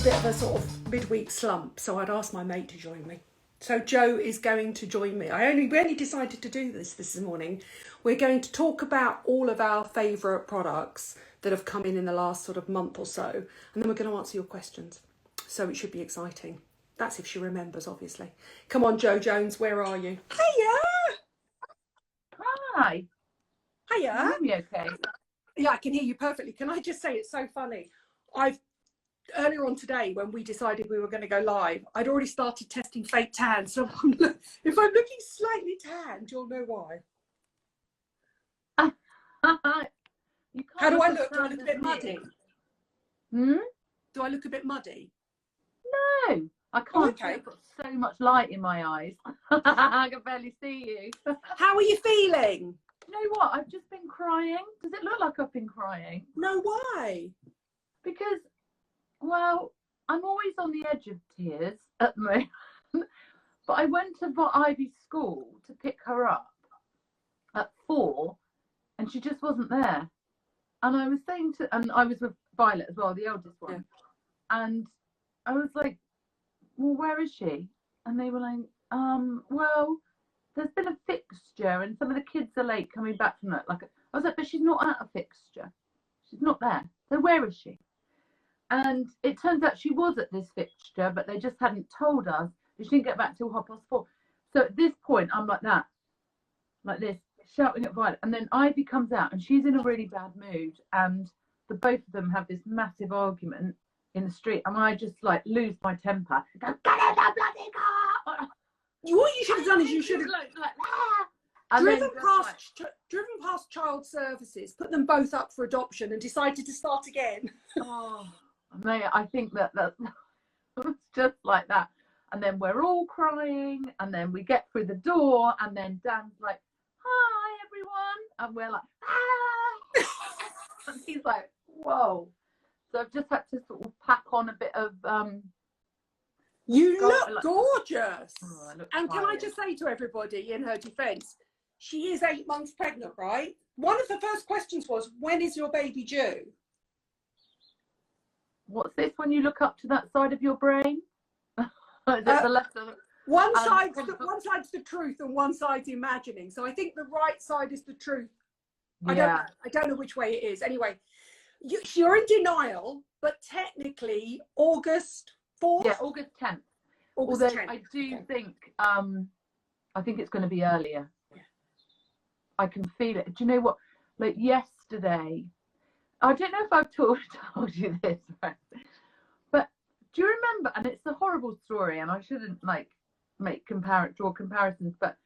bit of a sort of midweek slump, so I'd asked my mate to join me. So Joe is going to join me. We only decided to do this morning. We're going to talk about all of our favourite products that have come in the last sort of month or so, and then we're going to answer your questions. So it should be exciting. That's if she remembers, obviously. Come on, Joe Jones, where are you? Hiya! Hi. Hiya. Can you hear me okay? Yeah, I can hear you perfectly. Can I just say, it's so funny. Earlier on today, when we decided we were going to go live, I'd already started testing fake tan. So if I'm looking slightly tanned, you'll know why. How do I look? Do I look a bit muddy? Hmm? Do I look a bit muddy? No, I can't. Oh, okay. I've got so much light in my eyes. I can barely see you. How are you feeling? You know what? I've just been crying. Does it look like I've been crying? No, why? Because, well, I'm always on the edge of tears at the moment. But I went to Ivy's school to pick her up at 4, and she just wasn't there. And I was saying and I was with Violet as well, the eldest one. Yeah. And I was like, well, where is she? And they were like, well, there's been a fixture and some of the kids are late coming back from that. I was like, but she's not at a fixture. She's not there. So where is she? And it turns out she was at this fixture, but they just hadn't told us. She didn't get back till 4:30. So at this point, I'm like that, like this, shouting at Violet. And then Ivy comes out and she's in a really bad mood. And the both of them have this massive argument in the street. And I just like lose my temper. Go, get in the bloody car! What you should have done is you should have driven past child services, put them both up for adoption and decided to start again. Oh, mate, I think that was just like that. And then we're all crying, and then we get through the door, and then Dan's like, hi, everyone. And we're like, ah! And he's like, whoa. So I've just had to sort of pack on a bit of... You look gorgeous. Oh, I look and tired. Can I just say to everybody in her defence, she is 8 months pregnant, right? One of the first questions was, when is your baby due? What's this when you look up to that side of your brain? Is it the left of one side's the truth and one side's imagining. So I think the right side is the truth. Yeah. I don't know which way it is. Anyway, you're in denial, but technically August 4th? Yeah, August 10th. Although 10th. I do think, I think it's going to be earlier. Yeah. I can feel it. Do you know what? Like yesterday, I don't know if I've told you this, right? But do you remember, and it's a horrible story, and I shouldn't like draw comparisons, but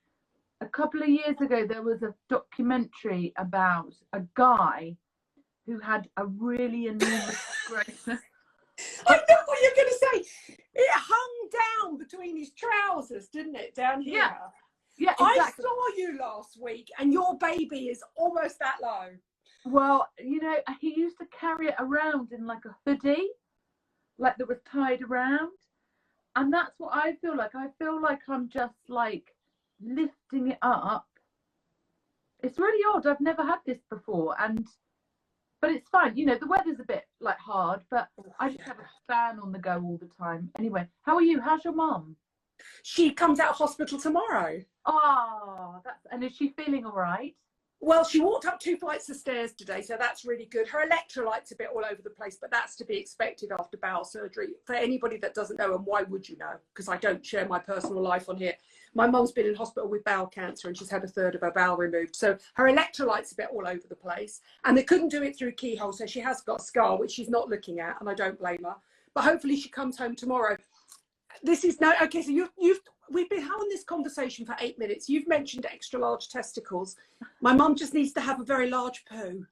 a couple of years ago, there was a documentary about a guy who had a really enormous growth. I know what you're going to say. It hung down between his trousers, didn't it? Down here. Yeah, exactly. I saw you last week, and your baby is almost that low. Well, you know, he used to carry it around in like a hoodie, like that was tied around. And that's what I feel like. I feel like I'm just like lifting it up. It's really odd. I've never had this before. But it's fine. You know, the weather's a bit like hard, but I just have a fan on the go all the time. Anyway, how are you? How's your mum? She comes out of hospital tomorrow. Oh, and is she feeling all right? Well, she walked up 2 flights of stairs today, so that's really good. Her electrolytes a bit all over the place, but that's to be expected after bowel surgery. For anybody that doesn't know, and why would you know? Because I don't share my personal life on here. My mum's been in hospital with bowel cancer and she's had 1/3 of her bowel removed. So her electrolytes a bit all over the place. And they couldn't do it through keyhole, so she has got a scar, which she's not looking at, and I don't blame her. But hopefully she comes home tomorrow. This is no okay. So we've been having this conversation for 8 minutes. You've mentioned extra large testicles. My mum just needs to have a very large poo.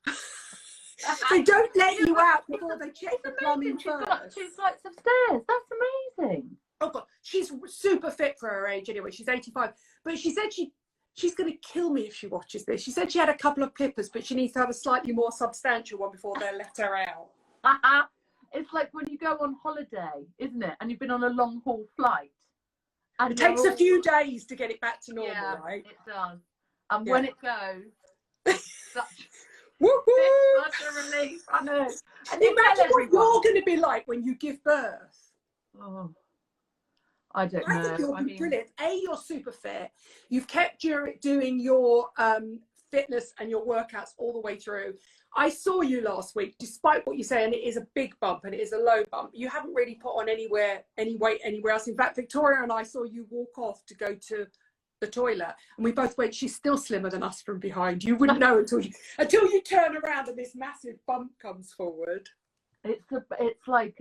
They don't let you out before they check the plumbing first. She's got 2 flights of stairs. That's amazing. Oh God, she's super fit for her age anyway. She's 85, but she said she's going to kill me if she watches this. She said she had a couple of pippers, but she needs to have a slightly more substantial one before they let her out. It's like when you go on holiday, isn't it? And you've been on a long haul flight. And it takes a few days to get it back to normal, yeah, right? It does. And when it goes, it's such woo-hoo! such a relief. I know. And imagine what you're going to be like when you give birth. Oh, I don't know. I think you'll be brilliant. You're super fit. You've kept doing your fitness and your workouts all the way through. I saw you last week, despite what you say, and it is a big bump and it is a low bump. You haven't really put on any weight anywhere else. In fact, Victoria and I saw you walk off to go to the toilet, and we both went, she's still slimmer than us from behind. You wouldn't know until you turn around and this massive bump comes forward. It's like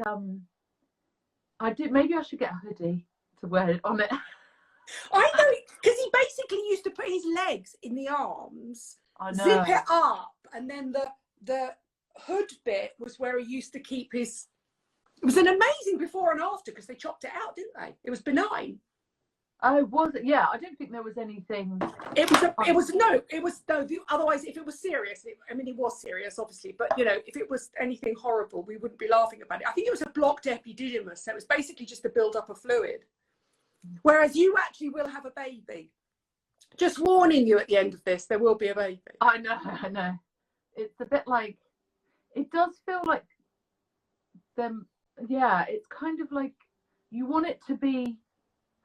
maybe I should get a hoodie to wear it on it. I know, because he basically used to put his legs in the arms, zip it up, and then the hood bit was where he used to keep his. It was an amazing before and after, because they chopped it out, didn't they? It was benign. Oh, was it? Yeah, I don't think there was anything. Otherwise, if it was serious, it was serious, obviously, but if it was anything horrible, we wouldn't be laughing about it. I think it was a blocked epididymis, so it was basically just a build-up of fluid. Whereas you actually will have a baby. Just warning you, at the end of this, there will be a baby. I know. It's a bit like, it does feel like them. Yeah, it's kind of like you want it to be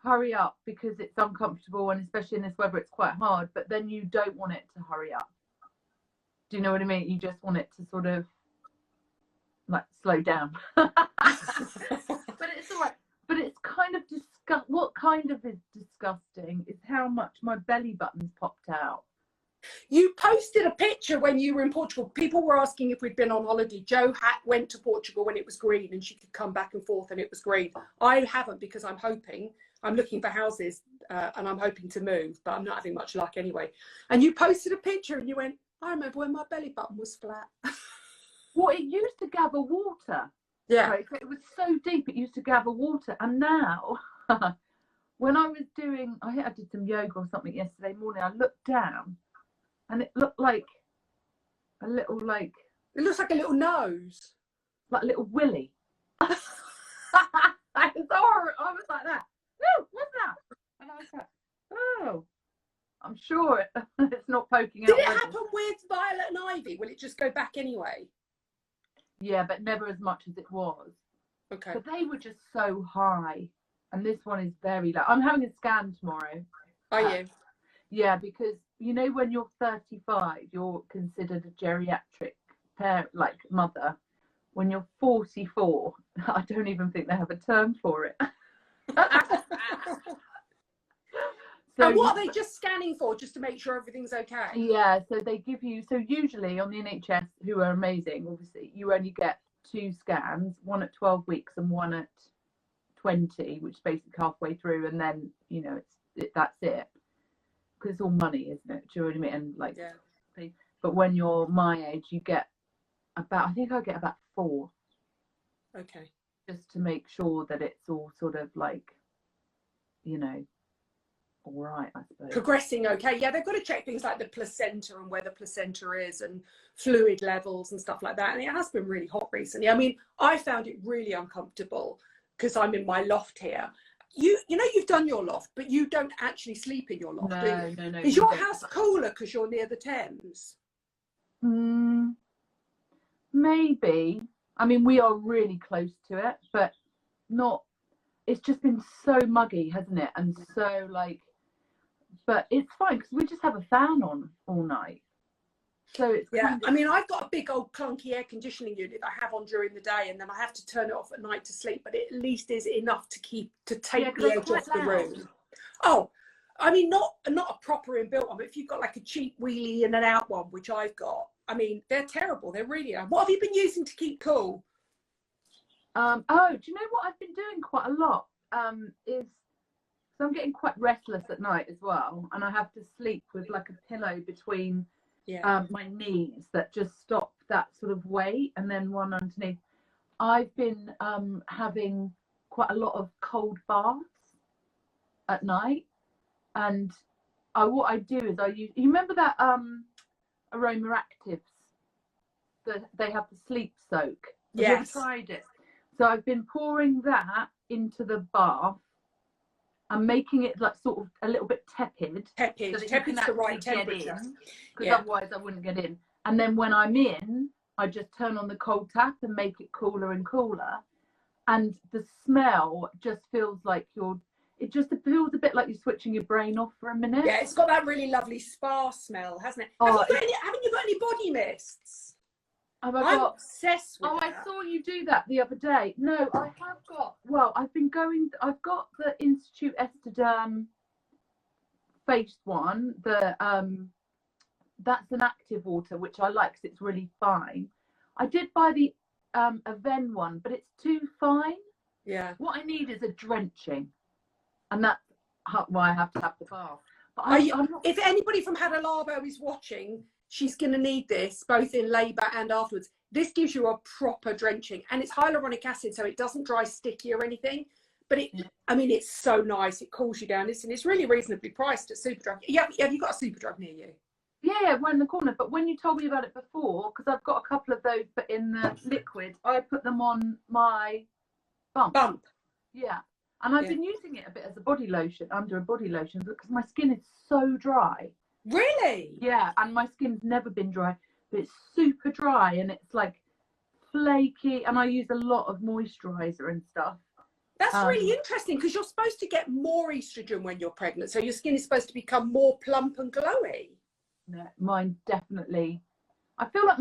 hurry up because it's uncomfortable, and especially in this weather it's quite hard, but then you don't want it to hurry up. Do you know what I mean? You just want it to sort of like slow down. But it's all right. But it's kind of what kind of is disgusting is how much my belly button's popped out. You posted a picture when you were in Portugal. People were asking if we'd been on holiday. Jo went to Portugal when it was green and she could come back and forth and it was green. I haven't, because I'm looking for houses and I'm hoping to move, but I'm not having much luck anyway. And you posted a picture and you went, I remember when my belly button was flat. Well, it used to gather water. Yeah. Right? It was so deep, it used to gather water. And now, when I did some yoga or something yesterday morning, I looked down and it looked like a little, like... It looks like a little nose. Like a little willy. I was like that. No, what's that? And I was like, oh, I'm sure it's not poking out. Did it happen with Violet and Ivy? Will it just go back anyway? Yeah, but never as much as it was. Okay. But they were just so high. And this one is very low. I'm having a scan tomorrow. Are you? Yeah, because, when you're 35, you're considered a geriatric mother. When you're 44, I don't even think they have a term for it. And what are they just scanning for, just to make sure everything's okay? Yeah, so they give you, usually on the NHS, who are amazing, obviously, you only get 2 scans, one at 12 weeks and one at 20, which is basically halfway through, and then, that's it. Because it's all money, isn't it? Do you know what I mean? And yeah. But when you're my age, you get I think I get about 4. Okay. Just to make sure that it's all sort of like, all right, I suppose. Progressing okay. Yeah, they've got to check things like the placenta and where the placenta is and fluid levels and stuff like that. And it has been really hot recently. I found it really uncomfortable because I'm in my loft here. You've done your loft, but you don't actually sleep in your loft, do you? No. Is your house cooler because you're near the Thames? Maybe. We are really close to it, but not. It's just been so muggy, hasn't it? And so but it's fine because we just have a fan on all night. So it's I've got a big old clunky air conditioning unit that I have on during the day, and then I have to turn it off at night to sleep. But it at least is enough to take the edge off the room. Oh, not a proper inbuilt one, but if you've got like a cheap wheelie in and out one, which I've got, they're terrible. They really are. What have you been using to keep cool? Do you know what I've been doing quite a lot? Is so I'm getting quite restless at night as well, and I have to sleep with like a pillow between my knees that just stop that sort of weight, and then one underneath. I've been having quite a lot of cold baths at night, and what I do is you remember that Aroma Actives, that they have the sleep soak. Yes. Have you ever tried it? So I've been pouring that into the bath and making it like sort of a little bit tepid. Tepid's the right temperature. Because otherwise I wouldn't get in. And then when I'm in, I just turn on the cold tap and make it cooler and cooler. And the smell just feels like it just feels a bit like you're switching your brain off for a minute. Yeah, it's got that really lovely spa smell, hasn't it? Haven't you got any body mists? I'm obsessed with that. that. I saw you do that the other day. No, I have got, well, I've got the Institute Esthederm face one, that's an active water, which I like because it's really fine. I did buy the Aven one, but it's too fine. Yeah. What I need is a drenching, and that's why I have to have the bath. But if anybody from Hadalabo is watching, she's going to need this both in labour and afterwards. This gives you a proper drenching, and it's hyaluronic acid, so it doesn't dry sticky or anything. But I mean, it's so nice. It cools you down. It's really reasonably priced at Superdrug. Have you got a Superdrug near you? Yeah, we're in the corner. But when you told me about it before, because I've got a couple of those, but in the liquid, I put them on my bump. Yeah. And I've been using it a bit as a body lotion, under a body lotion, because my skin is so dry. Really? Yeah, and my skin's never been dry, but it's super dry and it's like flaky, and I use a lot of moisturizer and stuff. That's really interesting, because you're supposed to get more estrogen when you're pregnant, so your skin is supposed to become more plump and glowy. No, mine definitely. I feel like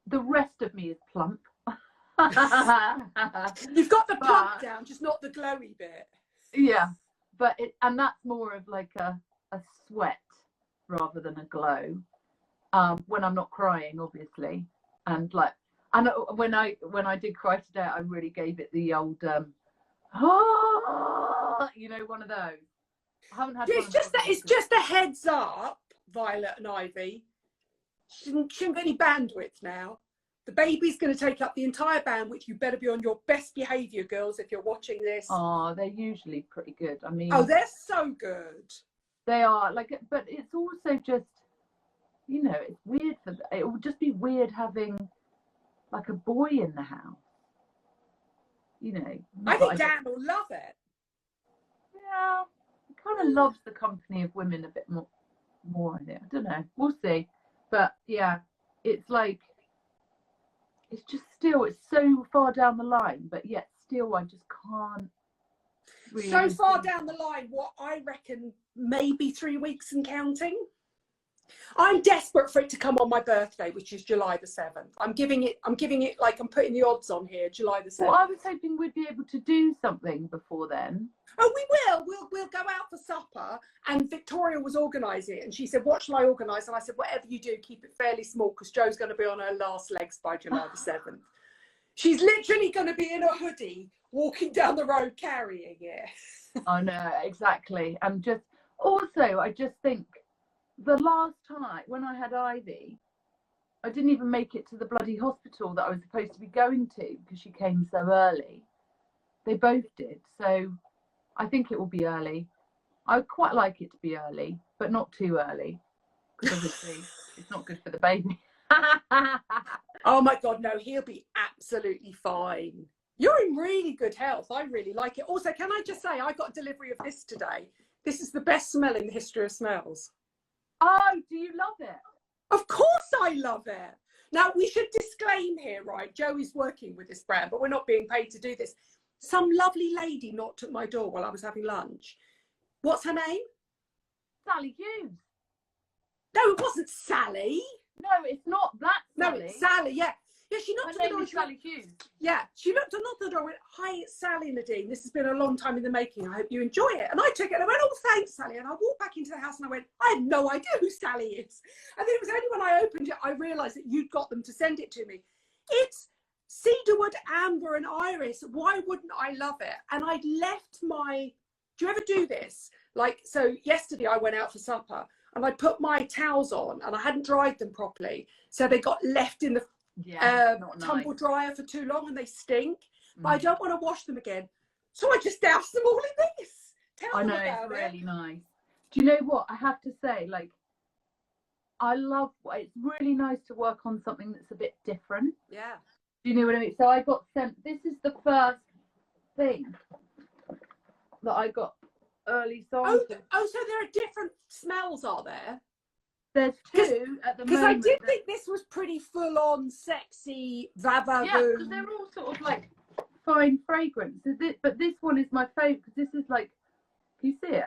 the rest of me is plump. You've got the plump down, just not the glowy bit. Yeah, but and that's more of like a sweat rather than a glow. When I'm not crying, obviously, and when I did cry today, I really gave it the old one of those. I haven't had. It's just a heads up, Violet and Ivy. Shouldn't get any bandwidth now. The baby's going to take up the entire bandwidth. You better be on your best behaviour, girls, if you're watching this. Oh, they're usually pretty good. I mean, they're so good. They are, but it's also just, it's weird it would just be weird having like a boy in the house. I think Dan will love it. Yeah, he kind of loves the company of women a bit more. I don't know. We'll see. But yeah, it's like, it's just still, it's so far down the line, but yet still I just can't really. So far down the line, what I reckon, maybe 3 weeks and counting. I'm desperate for it to come on my birthday, which is July the 7th. I'm giving it like, I'm putting the odds on here, July the 7th. Well, I was hoping we'd be able to do something before then. Oh, we will. We'll go out for supper, and Victoria was organising it, and she said, what shall I organise? And I said, whatever you do, keep it fairly small, because Joe's going to be on her last legs by July the 7th. She's literally going to be in a hoodie, walking down the road carrying it. I know, exactly. And I just think the last time when I had Ivy, I didn't even make it to the bloody hospital that I was supposed to be going to, because she came so early. They both did. So I think it will be early. I would quite like it to be early, but not too early, because obviously it's not good for the baby. Oh my God, no, he'll be absolutely fine. You're in really good health. I really like it. Also, can I just say, I got delivery of this today. This is the best smell in the history of smells. Oh, do you love it? Of course I love it. Now, we should disclaim here, right? Joe is working with this brand, but we're not being paid to do this. Some lovely lady knocked at my door while I was having lunch. What's her name? Sally Hughes. No, it wasn't Sally. No, it's not that Sally. No, it's Sally, yeah. Yeah, she knocked at the door. Sally Hughes. Yeah, she knocked at the door and went, hi, it's Sally, Nadine. This has been a long time in the making. I hope you enjoy it. And I took it and I went, oh, thanks, Sally. And I walked back into the house and I went, I had no idea who Sally is. And then it was only when I opened it, I realised that you'd got them to send it to me. It's cedarwood, amber and iris. Why wouldn't I love it? And I'd left do you ever do this? Like, so yesterday I went out for supper and I put my towels on and I hadn't dried them properly. So they got left in the tumble dryer for too long and they stink. But I don't want to wash them again. So I just doused them all in this. Tell them about it's really nice. Do you know what? I have to say, like, it's really nice to work on something that's a bit different. Yeah. Do you know what I mean? So I got sent, this is the first thing that I got early signs of. Oh, so there are different smells, are there? There's two at the moment. Because I did think this was pretty full on, sexy, vava. Yeah, because they're all sort of like fine fragrance. But this one is my favourite because this is like, can you see it?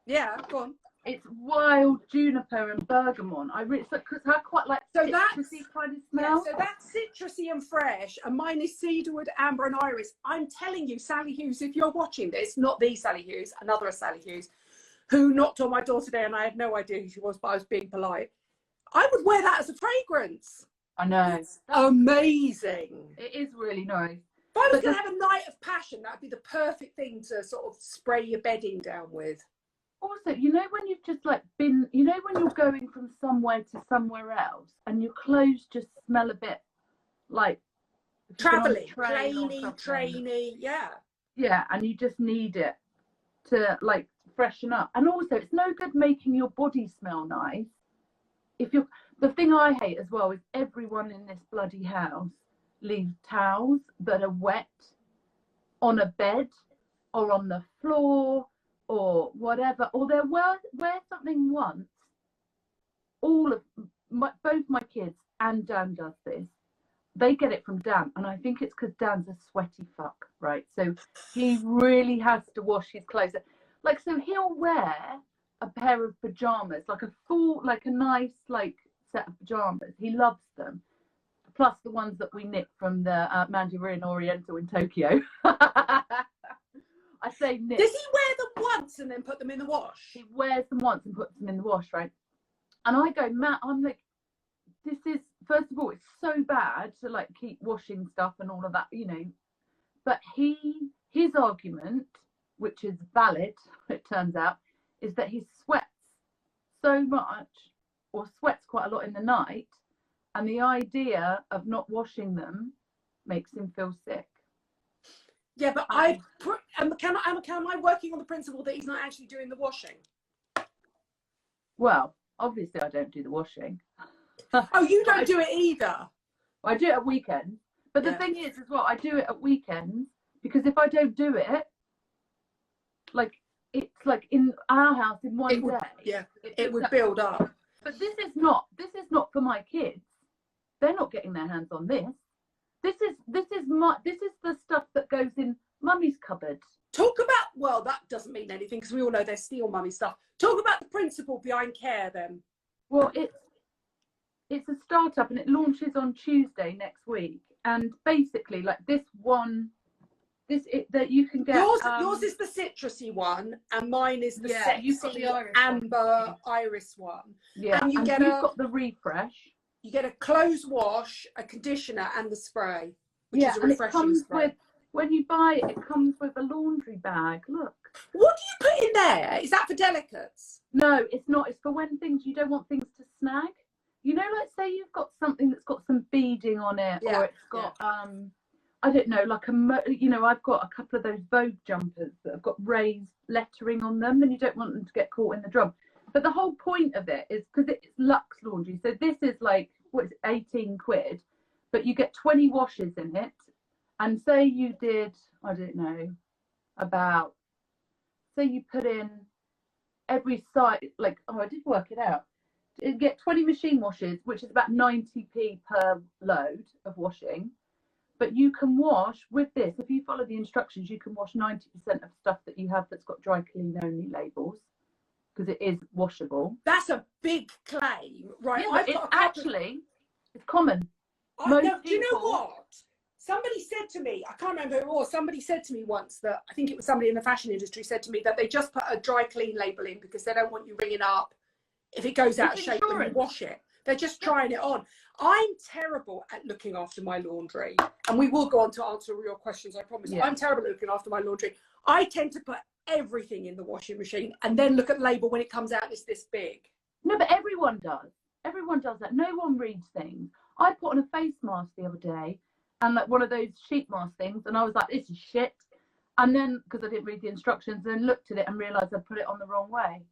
Yeah, go on. It's wild juniper and bergamot. Because I quite like citrusy kind of smell. Yeah, so that's citrusy and fresh, and mine is cedarwood, amber, and iris. I'm telling you, Sally Hughes, if you're watching this, not the Sally Hughes, another Sally Hughes, who knocked on my door today, and I had no idea who she was, but I was being polite. I would wear that as a fragrance. I know. It's amazing. It is really nice. If I was going to have a night of passion, that'd be the perfect thing to sort of spray your bedding down with. Also, you know when you've just like been, you know when you're going from somewhere to somewhere else and your clothes just smell a bit like travelling, trainy, yeah. Yeah, and you just need it to like freshen up. And also, it's no good making your body smell nice. The thing I hate as well is everyone in this bloody house leaves towels that are wet on a bed or on the floor or whatever, or they'll wear something once. Both my kids and Dan does this. They get it from Dan, and I think it's because Dan's a sweaty fuck, right? So he really has to wash his clothes. Like, so he'll wear a pair of pajamas, like a nice like set of pajamas. He loves them, plus the ones that we nicked from the Mandarin Oriental in Tokyo. I say knit. Does he wear them once and then put them in the wash? He wears them once and puts them in the wash, right? And I go, Matt, I'm like, this is, first of all, it's so bad to like keep washing stuff and all of that, you know. But his argument, which is valid, it turns out, is that he sweats so much or sweats quite a lot in the night, and the idea of not washing them makes him feel sick. Yeah, but am I working on the principle that he's not actually doing the washing? Well, obviously I don't do the washing. Oh, you don't do it either? I do it at weekends. But the thing is as well, I do it at weekends because if I don't do it, like, it's like in our house in one day. Yeah, it would build up. But this is not for my kids. They're not getting their hands on this. This is the stuff that goes in mummy's cupboard. Talk about, well, that doesn't mean anything because we all know they're steal mummy stuff. Talk about the principle behind Care then. Well, it's a startup and it launches on Tuesday next week. And basically, like that you can get. Yours is the citrusy one, and mine is the sexy amber iris one. Yeah, and you've got the refresh. You get a clothes wash, a conditioner, and the spray, which is a refreshing spray. When you buy it, it comes with a laundry bag. Look. What do you put in there? Is that for delicates? No, it's not. It's for when you don't want things to snag. You know, like say you've got something that's got some beading on it, or it's got I don't know, like I've got a couple of those Vogue jumpers that have got raised lettering on them, and you don't want them to get caught in the drum. But the whole point of it is because it's Luxe laundry. So this is like, what is it, 18 quid, but you get 20 washes in it. And say you did, I don't know, say you put in every side, like, I did work it out. You get 20 machine washes, which is about 90p per load of washing. But you can wash with this, if you follow the instructions, you can wash 90% of stuff that you have that's got dry clean only labels, because it is washable. That's a big claim, right? Yeah, it's common. Do you know what? Somebody said to me, I can't remember who it was, somebody said to me once that, I think it was somebody in the fashion industry said to me that they just put a dry clean label in because they don't want you ringing up if it goes out of shape when you wash it. They're just trying it on. I'm terrible at looking after my laundry, and we will go on to answer all your questions, I promise. Yeah. I'm terrible at looking after my laundry. I tend to put everything in the washing machine and then look at the label when it comes out and it's this big. No, but everyone does. Everyone does that. No one reads things. I put on a face mask the other day, and like one of those sheet mask things, and I was like, this is shit. And then, because I didn't read the instructions, then looked at it and realised I put it on the wrong way.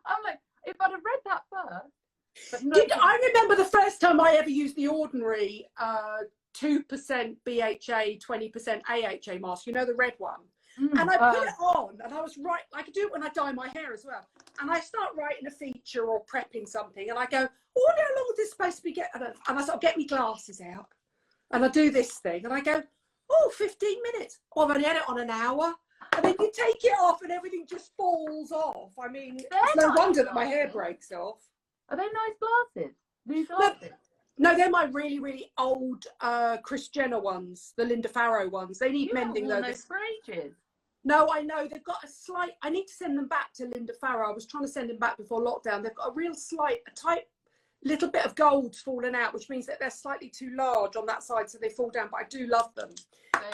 I'm like, if I'd have read that first. But no, I remember the first time I ever used the ordinary 2% BHA, 20% AHA mask, you know, the red one. And I put it on, and I was like I do it when I dye my hair as well. And I start writing a feature or prepping something, and I go, oh, how long is this supposed to be? And I sort of get my glasses out, and I do this thing, and I go, oh, 15 minutes. Oh, I've only had it on an hour. And then you take it off, and everything just falls off. I mean, it's no wonder that my hair breaks off. Are they nice glasses? New glasses? No, they're my really, really old Kris Jenner ones, the Linda Farrow ones. They need mending though. Those for ages. No, I know they've got a slight. I need to send them back to Linda Farrow. I was trying to send them back before lockdown. They've got a real slight, a tight little bit of gold fallen out, which means that they're slightly too large on that side, so they fall down. But I do love them.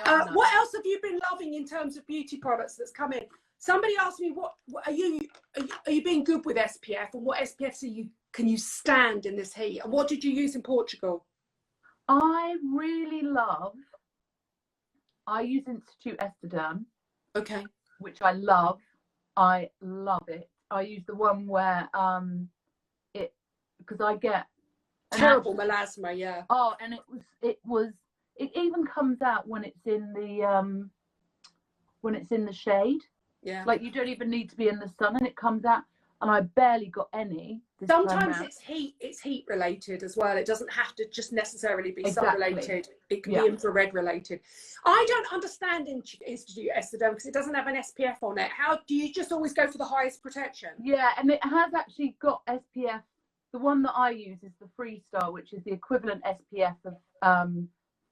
Nice. What else have you been loving in terms of beauty products that's come in? Somebody asked me, what are you being good with SPF, and what SPFs can you stand in this heat? And what did you use in Portugal? I really love. I use Institute Esthederm. Okay. Which I love. I love it. I use the one where because I get terrible melasma, yeah. Oh, and it even comes out when it's in the shade. Yeah. Like you don't even need to be in the sun, and it comes out, and I barely got any. Sometimes it's heat related as well. It doesn't have to just necessarily be sun related. It can be infrared related. I don't understand Institute Esthederm because it doesn't have an SPF on it. How do you just always go for the highest protection? Yeah, and it has actually got SPF. The one that I use is the Freestar, which is the equivalent SPF of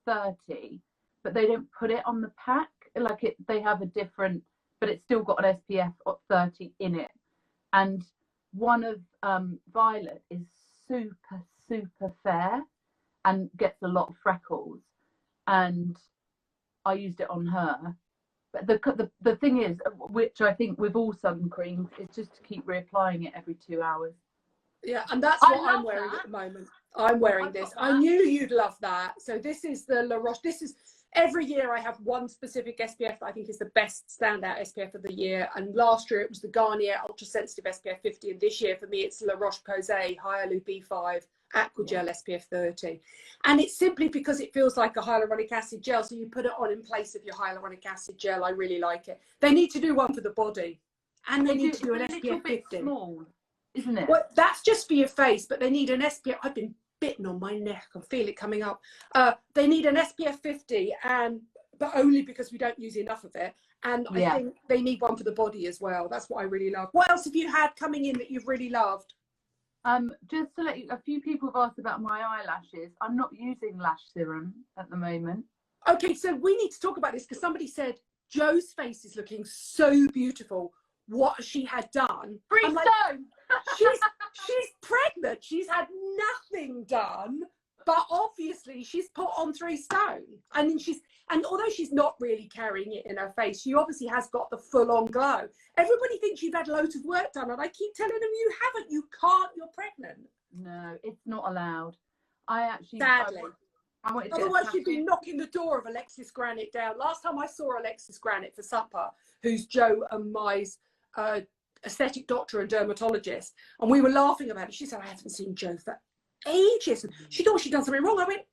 30, but they don't put it on the pack. Like they have a different, but it's still got an SPF of 30 in it. And one of Violet is super, super fair and gets a lot of freckles. And I used it on her. But the thing is, which I think with all sun creams, is just to keep reapplying it every 2 hours. Yeah, and that's what I'm wearing at the moment. I'm wearing this. I knew you'd love that. So this is the La Roche. This is every year I have one specific SPF that I think is the best standout SPF of the year. And last year it was the Garnier Ultra Sensitive SPF 50. And this year for me it's La Roche-Posay Hyaluronic B5 Aquagel SPF 30. And it's simply because it feels like a hyaluronic acid gel. So you put it on in place of your hyaluronic acid gel. I really like it. They need to do one for the body. And they need to do an SPF 50. Small, isn't it? Well, that's just for your face, but they need an SPF. I've been bitten on my neck. I feel it coming up. They need an SPF 50, but only because we don't use enough of it. And I think they need one for the body as well. That's what I really love. What else have you had coming in that you've really loved? Just to let you, a few people have asked about my eyelashes. I'm not using lash serum at the moment. Okay, so we need to talk about this because somebody said Joe's face is looking so beautiful. What she had done? Free stone. She's pregnant. She's had nothing done, but obviously she's put on 3 stone. And although she's not really carrying it in her face, she obviously has got the full-on glow. Everybody thinks you've had loads of work done, and I keep telling them you haven't. You can't. You're pregnant. No, it's not allowed. I actually sadly. Otherwise, you'd be knocking the door of Alexis Granite down. Last time I saw Alexis Granite for supper, who's Joe and my's aesthetic doctor and dermatologist, and we were laughing about it. She said, I haven't seen Joe for ages. And she thought she'd done something wrong. I went,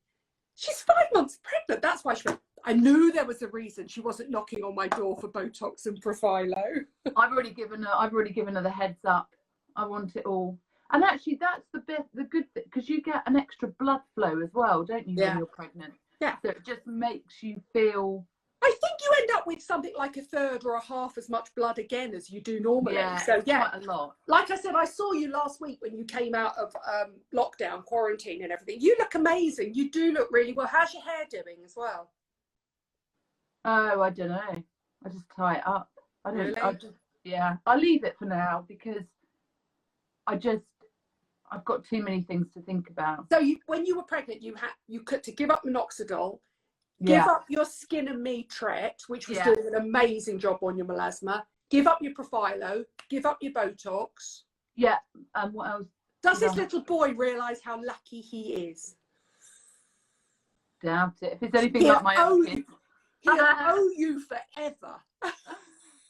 she's 5 months pregnant. That's why she went. I knew there was a reason she wasn't knocking on my door for Botox and Profilo. I've already given her the heads up. I want it all. And actually that's the good bit, because you get an extra blood flow as well, don't you, when you're pregnant? Yeah. So it just makes you feel, I think you end up with something like a third or a half as much blood again as you do normally. Yeah, so quite a lot. Like I said, I saw you last week when you came out of lockdown, quarantine and everything. You look amazing. You do look really well. How's your hair doing as well? Oh, I don't know. I just tie it up. I don't. Really? I leave it for now because I've got too many things to think about. So when you were pregnant, you could to give up minoxidil. Give up your Skin and Me Tret, which was doing an amazing job on your melasma. Give up your Profilo. Give up your Botox. Yeah. And what else? Does this little boy realise how lucky he is? Doubt it. If it's anything like my own kids. He'll owe you forever.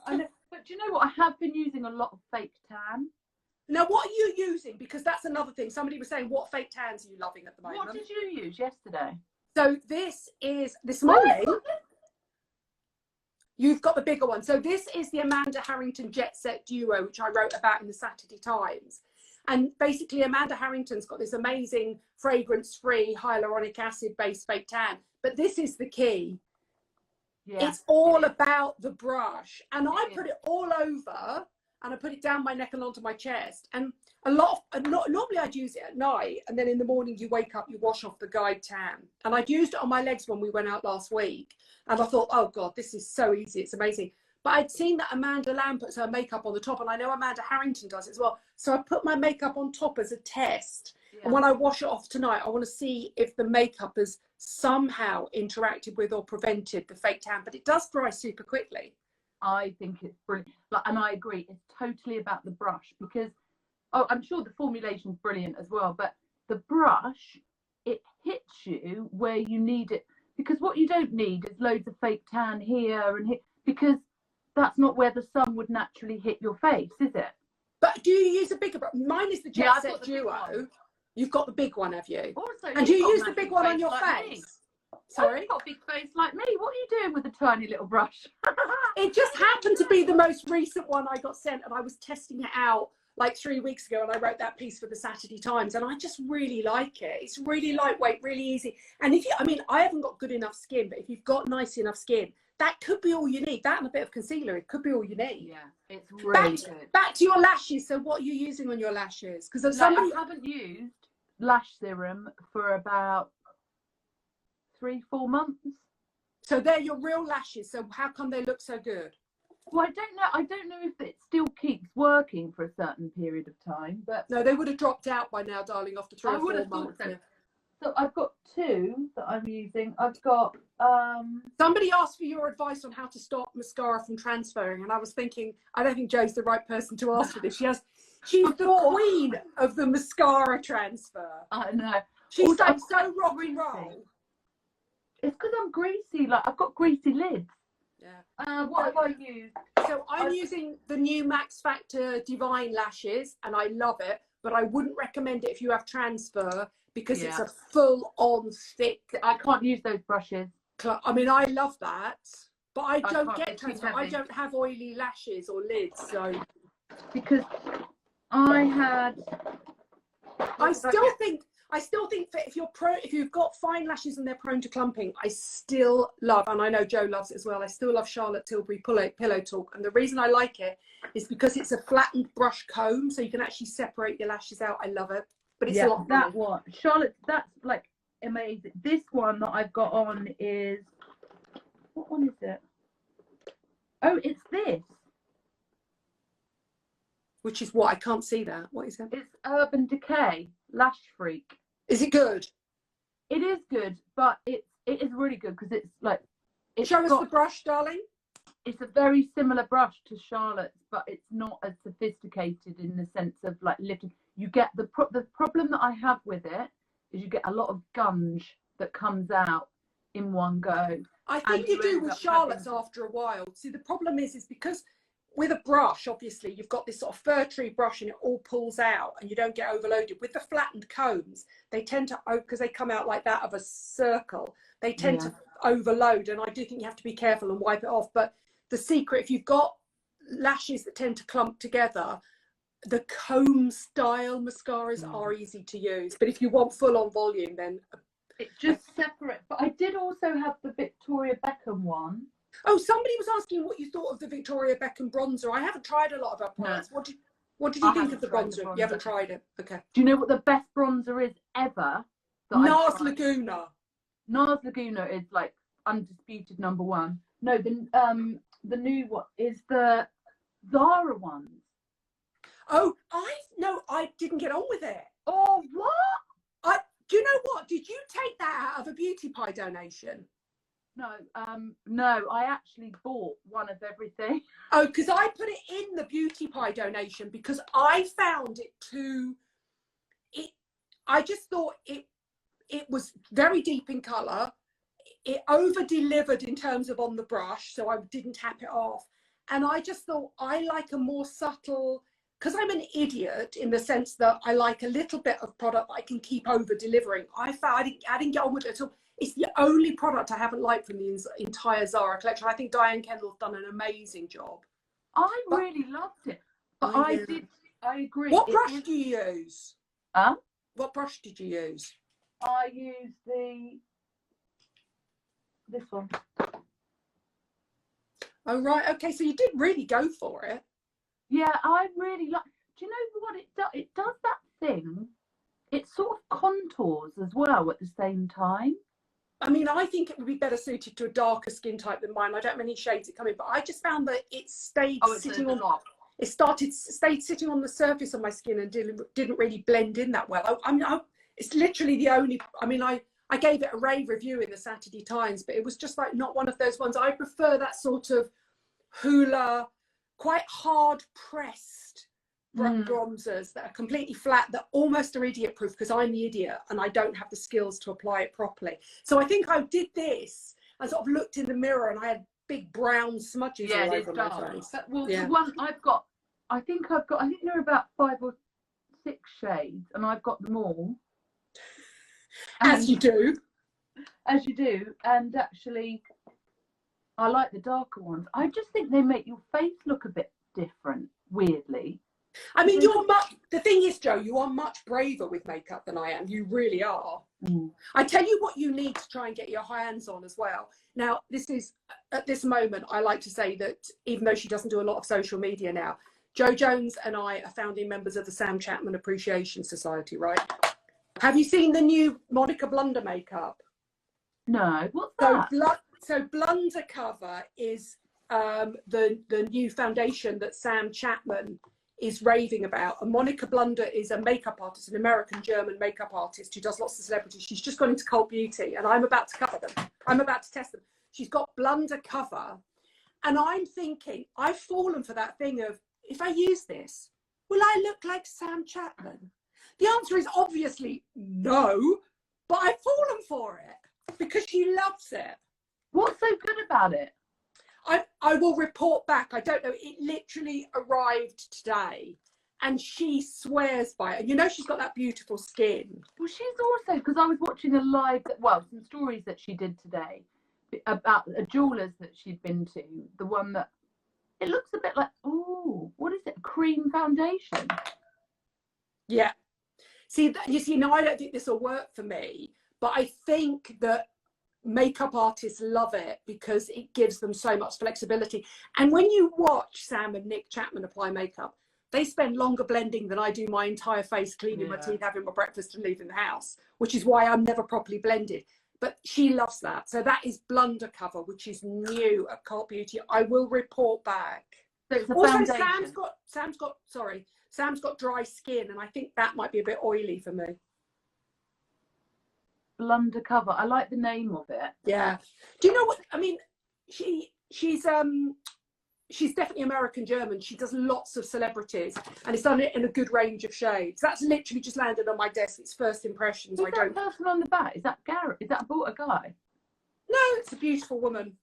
I know. But do you know what? I have been using a lot of fake tan. Now, what are you using? Because that's another thing. Somebody was saying, what fake tans are you loving at the moment? What did you use yesterday? So this morning, You've got the bigger one. So this is the Amanda Harrington Jet Set Duo, which I wrote about in the Saturday Times. And basically, Amanda Harrington's got this amazing fragrance-free hyaluronic acid-based fake tan. But this is the key. Yeah, it's all about the brush. And I put it all over, and I put it down my neck and onto my chest. And normally I'd use it at night, and then in the morning you wake up, you wash off the guide tan. And I'd used it on my legs when we went out last week. And I thought, oh God, this is so easy. It's amazing. But I'd seen that Amanda Lamb puts her makeup on the top, and I know Amanda Harrington does it as well. So I put my makeup on top as a test. Yeah. And when I wash it off tonight, I want to see if the makeup has somehow interacted with or prevented the fake tan. But it does dry super quickly. I think it's brilliant. And I agree. It's totally about the brush, because I'm sure the formulation is brilliant as well. But the brush, it hits you where you need it. Because what you don't need is loads of fake tan here and here, because that's not where the sun would naturally hit your face, is it? But do you use a bigger brush? Mine is the Jet Set Duo. You've got the big one, have you? Also, and do you use the big one on your face? Sorry? You've got a big face like me. What are you doing with a tiny little brush? It just happened to be the most recent one I got sent, and I was testing it out like 3 weeks ago, and I wrote that piece for the Saturday Times, and I just really like it. It's really lightweight, really easy. And if you, I mean, I haven't got good enough skin, but if you've got nice enough skin, that could be all you need. That and a bit of concealer, it could be all you need. Yeah, it's really good. Back to your lashes. So what are you using on your lashes? Because I haven't used lash serum for about 3-4 months. So they're your real lashes. So how come they look so good? Well, I don't know. I don't know if it still keeps working for a certain period of time. But no, they would have dropped out by now, darling, after 3 or 4 months. So I've got 2 that I'm using. I've got somebody asked for your advice on how to stop mascara from transferring, and I was thinking, I don't think Jo's the right person to ask for this. She's the queen of the mascara transfer. I know. She's like so rock and roll. It's because I'm greasy. Like, I've got greasy lids. Yeah. What have I used? So I'm using the new Max Factor Divine lashes, and I love it, but I wouldn't recommend it if you have transfer, because it's a full-on thick. I can't use those brushes. I mean, I love that, but I don't get transfer. I don't have oily lashes or lids, so. Because I still think that if you've got fine lashes and they're prone to clumping, I still love, and I know Jo loves it as well, I still love Charlotte Tilbury Pillow Talk. And the reason I like it is because it's a flattened brush comb, so you can actually separate your lashes out. I love it. But it's a lot. That one, Charlotte, that's like amazing. This one that I've got on is, what one is it? Oh, it's this. Which is what? I can't see that. What is it? It's Urban Decay Lash Freak. Is it good? It is good, but it is really good because it's like. Show us the brush, darling. It's a very similar brush to Charlotte's, but it's not as sophisticated in the sense of like lifting. You get the problem that I have with it is you get a lot of gunge that comes out in one go. I think you do with Charlotte's after a while. See, the problem is because with a brush, obviously, you've got this sort of fir tree brush and it all pulls out and you don't get overloaded. With the flattened combs, they tend to, because they come out like that of a circle, they tend to overload. And I do think you have to be careful and wipe it off. But the secret, if you've got lashes that tend to clump together, the comb style mascaras are easy to use. But if you want full on volume, then it just separate. But I did also have the Victoria Beckham one. Oh, somebody was asking what you thought of the Victoria Beckham bronzer. I haven't tried a lot of her products. No. What did you think of the bronzer? You haven't tried it. Okay. Do you know what the best bronzer is ever? NARS Laguna. NARS Laguna is like undisputed #1. No, the new one is the Zara one. Oh, I didn't get on with it. Oh, what? Do you know what? Did you take that out of a beauty pie donation? No, I actually bought one of everything. Oh, because I put it in the beauty pie donation because I found it I just thought it was very deep in colour. It over-delivered in terms of on the brush, so I didn't tap it off. And I just thought I like a more subtle because I'm an idiot in the sense that I like a little bit of product that I can keep over delivering. I found I didn't get on with it at all. It's the only product I haven't liked from the entire Zara collection. I think Diane Kendall's done an amazing job. I really loved it. But I agree. What brush do you use? Huh? What brush did you use? I used this one. Oh, right. Okay. So you did really go for it. Yeah, I really like. Do you know what it does? It does that thing. It sort of contours as well at the same time. I mean, I think it would be better suited to a darker skin type than mine. I don't have many shades that come in, but I just found that it stayed sitting on. It stayed sitting on the surface of my skin and didn't really blend in that well. It's literally the only. I mean, I gave it a rave review in the Saturday Times, but it was just like not one of those ones. I prefer that sort of hula, quite hard pressed bronzers that are completely flat, that almost are idiot proof, because I'm the idiot and I don't have the skills to apply it properly. So I think I did this and sort of looked in the mirror and I had big brown smudges all over my face. But, the one I've got, I think there are about 5 or 6 shades, and I've got them all. As you do. As you do. And actually, I like the darker ones. I just think they make your face look a bit different, weirdly. I mean, the thing is, Jo, you are much braver with makeup than I am. You really are. I tell you what you need to try and get your hands on as well. Now, this is, at this moment, I like to say that even though she doesn't do a lot of social media now, Jo Jones and I are founding members of the Sam Chapman Appreciation Society, right? Have you seen the new Monica Blunder makeup? No. What's that? So Blunder Cover is the new foundation that Sam Chapman is raving about. And Monica Blunder is a makeup artist, an American-German makeup artist who does lots of celebrities. She's just gone into Cult Beauty, and I'm about to cover them. I'm about to test them. She's got Blunder Cover, and I'm thinking, I've fallen for that thing of, if I use this, will I look like Sam Chapman? The answer is obviously no, but I've fallen for it because she loves it. What's so good about it? I will report back. I don't know. It literally arrived today and she swears by it. And you know, she's got that beautiful skin. Well, she's also, because I was watching some stories that she did today about a jeweler's that she'd been to. The one that, it looks a bit like, what is it? A cream foundation. Yeah. You see, now I don't think this will work for me, but I think that makeup artists love it because it gives them so much flexibility. And when you watch Sam and Nick Chapman apply makeup, they spend longer blending than I do my entire face, cleaning my teeth, having my breakfast and leaving the house, which is why I'm never properly blended. But she loves that. So that is Blunder Cover, which is new at Cult Beauty. I will report back. So it's a also, foundation. Sam's got dry skin, and I think that might be a bit oily for me. Blunder Cover. I like the name of it. Yeah. Do you know what I mean? She's definitely American German. She does lots of celebrities, and it's done it in a good range of shades. That's literally just landed on my desk. It's first impressions. Who's that person on the back? Is that Gary? Is that a guy? No, it's a beautiful woman.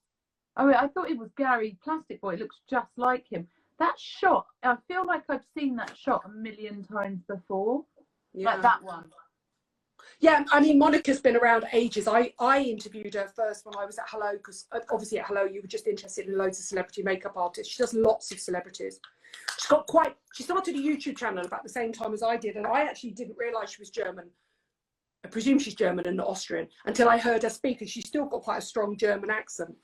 Oh, I thought it was Gary Plastic Boy. It looks just like him. That shot, I feel like I've seen that shot a million times before. Yeah. Like that one. Yeah, I mean, Monica's been around ages. I interviewed her first when I was at Hello, because obviously at Hello you were just interested in loads of celebrity makeup artists. She does lots of celebrities. She started a YouTube channel about the same time as I did, and I actually didn't realise she was German. I presume she's German and not Austrian until I heard her speak, and she's still got quite a strong German accent.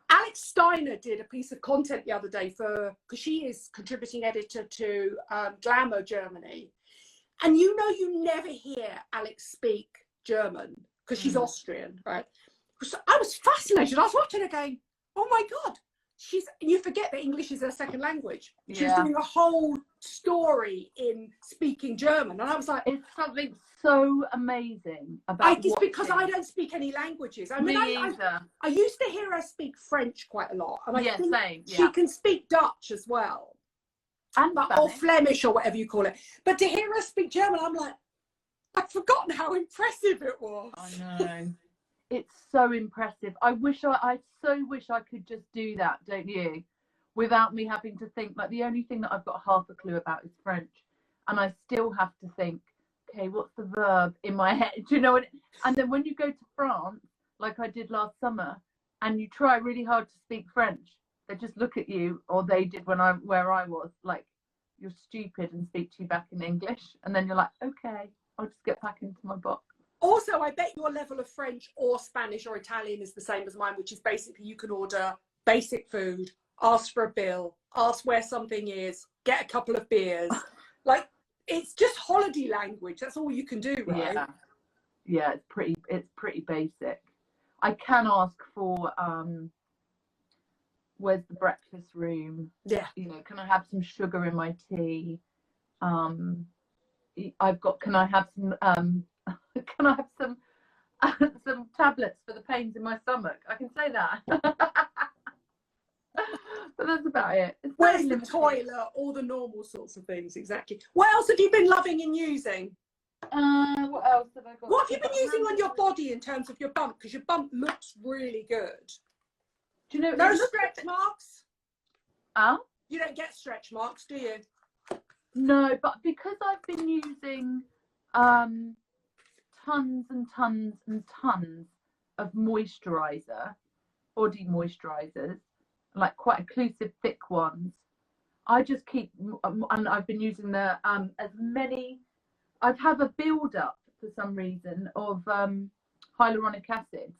Alex Steiner did a piece of content the other day because she is contributing editor to Glamour Germany. And you know, you never hear Alex speak German because she's Austrian, right? So I was fascinated. I was watching her going, oh my God, you forget that English is her second language. She was doing a whole story in speaking German. And I was like, it's something so amazing about it's because I don't speak any languages. I mean, I used to hear her speak French quite a lot. And I think she can speak Dutch as well. Or Flemish or whatever you call it. But to hear her speak German, I'm like, I've forgotten how impressive it was. I know. It's so impressive. I so wish I could just do that, don't you? without me having to think. Like, the only thing that I've got half a clue about is French, and I still have to think, okay, what's the verb in my head? Do you know what? And then when you go to France, like I did last summer, and you try really hard to speak French, they just look at you, or they did where I was, like, you're stupid, and speak to you back in English. And then you're like, okay, I'll just get back into my box. Also, I bet your level of French or Spanish or Italian is the same as mine, which is basically you can order basic food, ask for a bill, ask where something is, get a couple of beers. Like, it's just holiday language. That's all you can do, right? Yeah, it's pretty basic. I can ask for where's the breakfast room? Yeah. You know, can I have some sugar in my tea? Can I have some can I have some tablets for the pains in my stomach? I can say that. But that's about it. Where's the toilet? All the normal sorts of things, exactly. What else have you been loving and using? What else have I got? What have you been using on your body in terms of your bump? Because your bump looks really good. Do you know? No stretch marks? Oh? You don't get stretch marks, do you? No, but because I've been using tons and tons and tons of moisturizer, body moisturizers, like quite occlusive thick ones, I just keep, and I've been using the as many. I've had a build up for some reason of hyaluronic acids.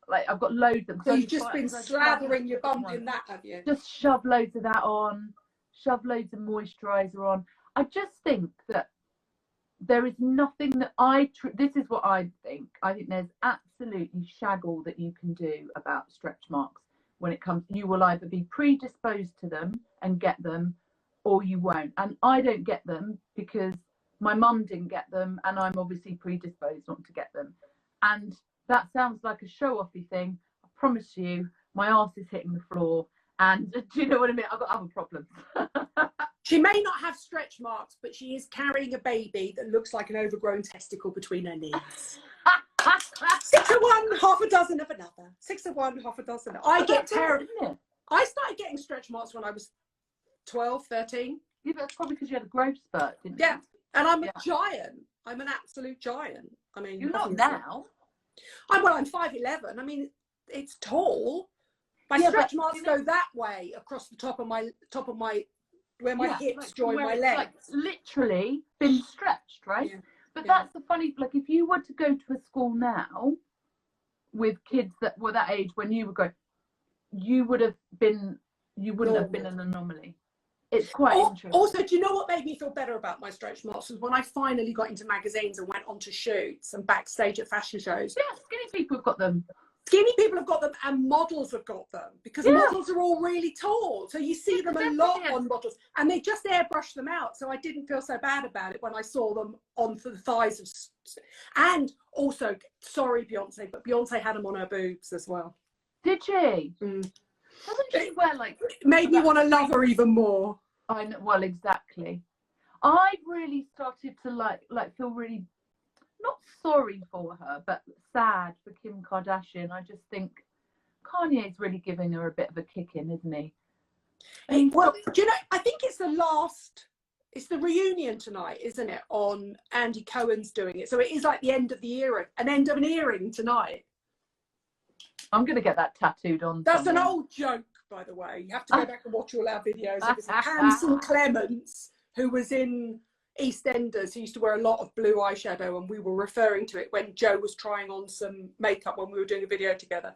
Like, I've got loads of them. So you've just been slathering your bump in that, have you? Just shove loads of that on, shove loads of moisturizer on. I just think that there is nothing that this is what I think. I think there's absolutely shag all that you can do about stretch marks when it comes. You will either be predisposed to them and get them, or you won't. And I don't get them because my mum didn't get them, and I'm obviously predisposed not to get them. And that sounds like a show-offy thing. I promise you, my arse is hitting the floor. And do you know what I mean? I've got other problems. She may not have stretch marks, but she is carrying a baby that looks like an overgrown testicle between her knees. 6 of one, half a dozen of another. 6 of one, half a dozen. I get terrible. I started getting stretch marks when I was 12, 13. Yeah, but that's probably because you had a growth spurt, didn't you? Yeah, and I'm a giant. I'm an absolute giant. I mean, you're not now. I'm 5'11". I mean, it's tall. My stretch marks go that way across the top of my where my hips join my legs. Like, literally been stretched, right? Yeah. But that's the funny. Like, if you were to go to a school now with kids that were that age when you were going, you wouldn't have been an anomaly. It's quite interesting. Also, do you know what made me feel better about my stretch marks was when I finally got into magazines and went on to shoots and backstage at fashion shows. Yeah, skinny people have got them. Skinny people have got them, and models have got them, because models are all really tall. So you see them a lot on models, and they just airbrush them out. So I didn't feel so bad about it when I saw them on the thighs of. And also, sorry, Beyonce, but Beyonce had them on her boobs as well. Did she? Doesn't she wear like? Made me want to love her even more. I know. Well, exactly. I really started to like feel really not sorry for her, but sad for Kim Kardashian. I just think Kanye's really giving her a bit of a kick in, isn't he? Well, do you know? I think it's it's the reunion tonight, isn't it? On Andy Cohen's doing it, so it is like the end of the era, an end of an earring tonight. I'm going to get that tattooed on. That's an old joke, by the way. You have to go back and watch all our videos. It was Hanson Clements, who was in EastEnders, who used to wear a lot of blue eyeshadow, and we were referring to it when Joe was trying on some makeup when we were doing a video together.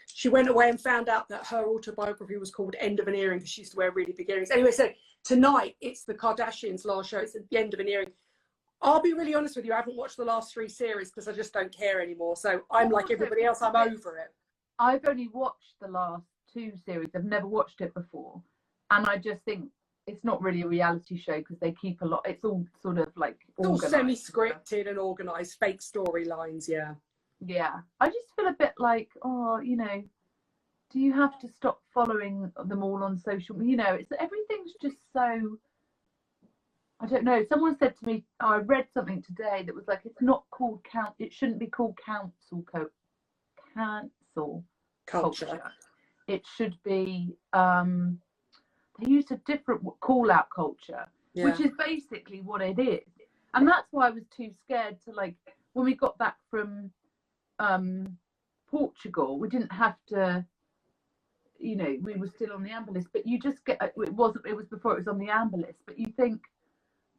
She went away and found out that her autobiography was called End of an Earring, because she used to wear really big earrings. Anyway, so tonight it's the Kardashians' last show. It's at the end of an earring. I'll be really honest with you, I haven't watched the last 3 series because I just don't care anymore. So I'm like everybody else, I'm over it. I've only watched the last 2 series. I've never watched it before. And I just think it's not really a reality show because they keep a lot. It's all sort of like all semi-scripted and organised, fake storylines, yeah. Yeah. I just feel a bit like, oh, you know, do you have to stop following them all on social media? You know, everything's just so, I don't know. Someone said to me, I read something today that was like, it's not called it shouldn't be called cancel culture. It should be he used a different call out culture, Yeah. which is basically what it is. And that's why I was too scared to, like, when we got back from Portugal, we didn't have to, you know, we were still on the amber list, but you just get, it was before it was on the amber list, but you think,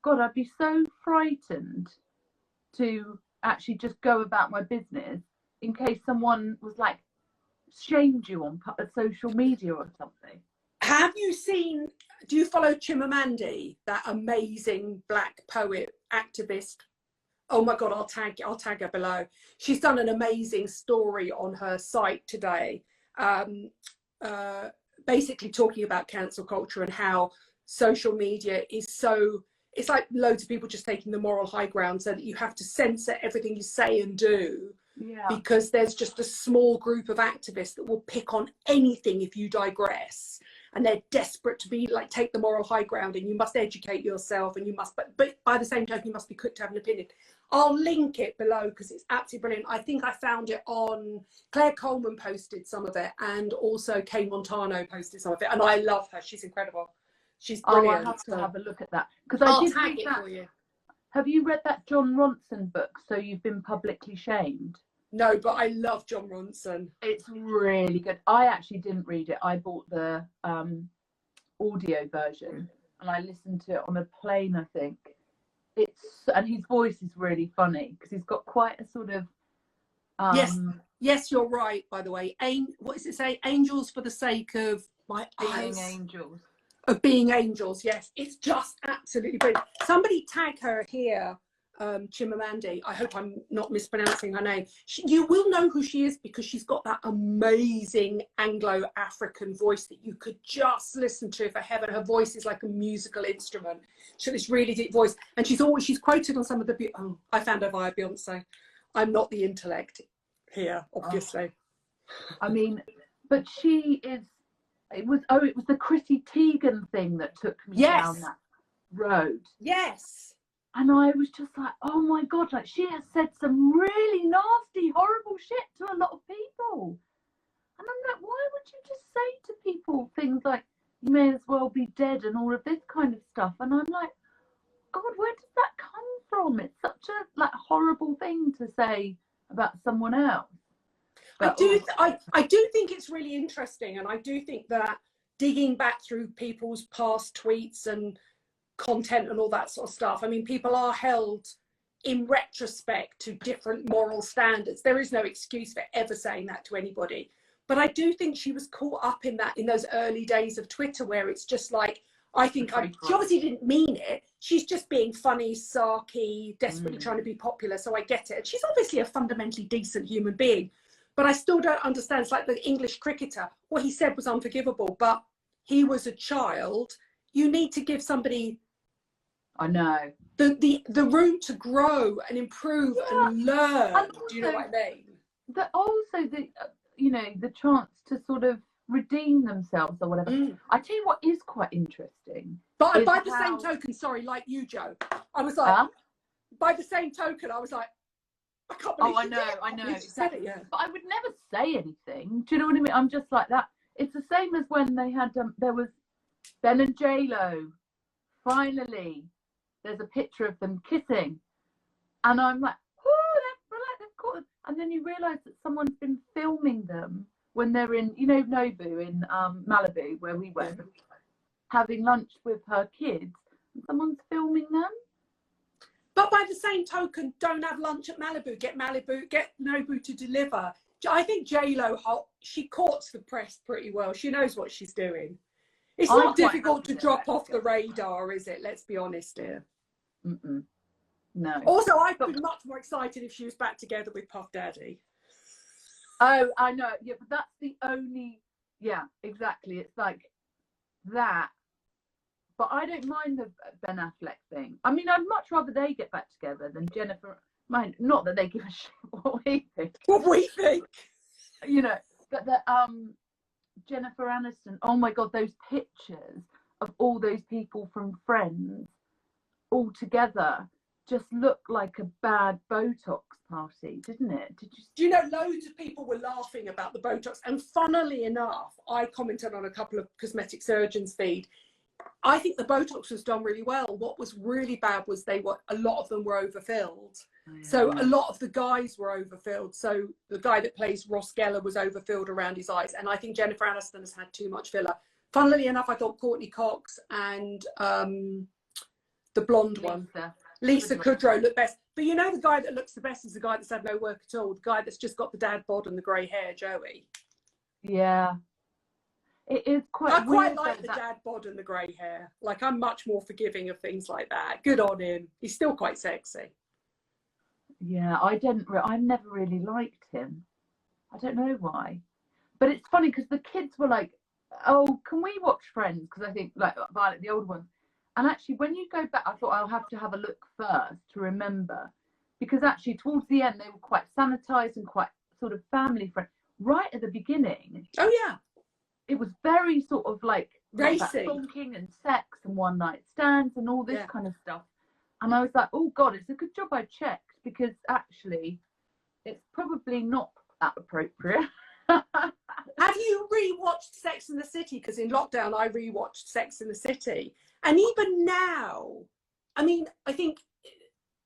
God, I'd be so frightened to actually just go about my business in case someone was like, shamed you on social media or something. Have you seen, do you follow Chimamanda, that amazing black poet, activist? Oh my God, I'll tag her below. She's done an amazing story on her site today, basically talking about cancel culture and how social media is so, it's like loads of people just taking the moral high ground, so that you have to censor everything you say and do. Yeah. Because there's just a small group of activists that will pick on anything if you digress, and they're desperate to be like, take the moral high ground, and you must educate yourself, and you must, but by the same token you must be quick to have an opinion. I'll link it below because it's absolutely brilliant. I think I found it on, Claire Coleman posted some of it, and also Kay Montano posted some of it, and I love her. She's incredible. She's brilliant. Oh, I have to have a look at that, because I did read that. For you. Have you read that John Ronson book, So You've Been Publicly Shamed? No, but I love John Ronson. It's really good. I actually didn't read it. I bought the audio version, and I listened to it on a plane, I think. And his voice is really funny because he's got quite a sort of yes, you're right, by the way. What does it say? Angels for the sake of my being angels. Of being angels, yes. It's just absolutely brilliant. Somebody tag her here, Chimamanda. I hope I'm not mispronouncing her name. You will know who she is because she's got that amazing Anglo-African voice that you could just listen to for heaven. Her voice is like a musical instrument. She's got this really deep voice, and she's quoted on some of the. Oh, I found her via Beyonce. I'm not the intellect here, obviously. Oh. I mean, but she is. It was the Chrissy Teigen thing that took me down that road. Yes. And I was just like, oh my God, like she has said some really nasty, horrible shit to a lot of people. And I'm like, why would you just say to people things like, you may as well be dead and all of this kind of stuff? And I'm like, God, where does that come from? It's such a like horrible thing to say about someone else. But I do think it's really interesting, and I do think that digging back through people's past tweets and content and all that sort of stuff, I mean, people are held in retrospect to different moral standards. There is no excuse for ever saying that to anybody. But I do think she was caught up in that in those early days of Twitter, where it's just like, she obviously didn't mean it. She's just being funny, sarky, desperately trying to be popular. So I get it. And she's obviously a fundamentally decent human being. But I still don't understand. It's like the English cricketer. What he said was unforgivable, but he was a child. You need to give somebody, I know, the room to grow and improve and learn. And also, do you know what I mean? The chance to sort of redeem themselves or whatever. I tell you what is quite interesting. But by the same token, sorry, like you, Joe, I was like, by the same token, I was like, I can't believe I know. Exactly. Said it, But I would never say anything. Do you know what I mean? I'm just like that. It's the same as when they had, there was Ben and J-Lo. Finally, there's a picture of them kissing. And I'm like, oh, they've caught. And then you realise that someone's been filming them when they're in, Nobu in Malibu, where we went, having lunch with her kids. And someone's filming them. But by the same token, don't have lunch at Malibu. Get Nobu to deliver. I think J-Lo, she courts the press pretty well. She knows what she's doing. It's not difficult to drop off the radar, is it? Let's be honest here. No. Also, I'd be much more excited if she was back together with Puff Daddy. Oh, I know. Yeah, but that's the only... Yeah, exactly. It's like that. But I don't mind the Ben Affleck thing. I mean, I'd much rather they get back together than Jennifer. Not that they give a shit what we think. What we think. But the Jennifer Aniston. Oh my God, those pictures of all those people from Friends all together just looked like a bad Botox party, didn't it? Do you know, loads of people were laughing about the Botox, and funnily enough, I commented on a couple of cosmetic surgeons' feed. I think the Botox was done really well. What was really bad was a lot of them were overfilled. So a lot of the guys were overfilled. So the guy that plays Ross Geller was overfilled around his eyes. And I think Jennifer Aniston has had too much filler. Funnily enough, I thought Courtney Cox and the blonde one, Lisa Kudrow, looked best. But you know, the guy that looks the best is the guy that's had no work at all. The guy that's just got the dad bod and the grey hair, Joey. Yeah. It is quite I quite weird, like the dad bod and the grey hair. Like, I'm much more forgiving of things like that. Good on him. He's still quite sexy. Yeah, I've never really liked him. I don't know why. But it's funny because the kids were like, oh, can we watch Friends? Because I think, like, Violet, the old one. And actually, when you go back, I thought I'll have to have a look first to remember. Because actually, towards the end, they were quite sanitized and quite sort of family friendly. Right at the beginning. Oh, yeah. It was very sort of like racing, stalking and sex and one night stands and all this kind of stuff. And I was like, oh God, it's a good job I checked, because actually it's probably not that appropriate. Have you rewatched Sex and the City? Because in lockdown I rewatched Sex and the City, and even now, I mean, I think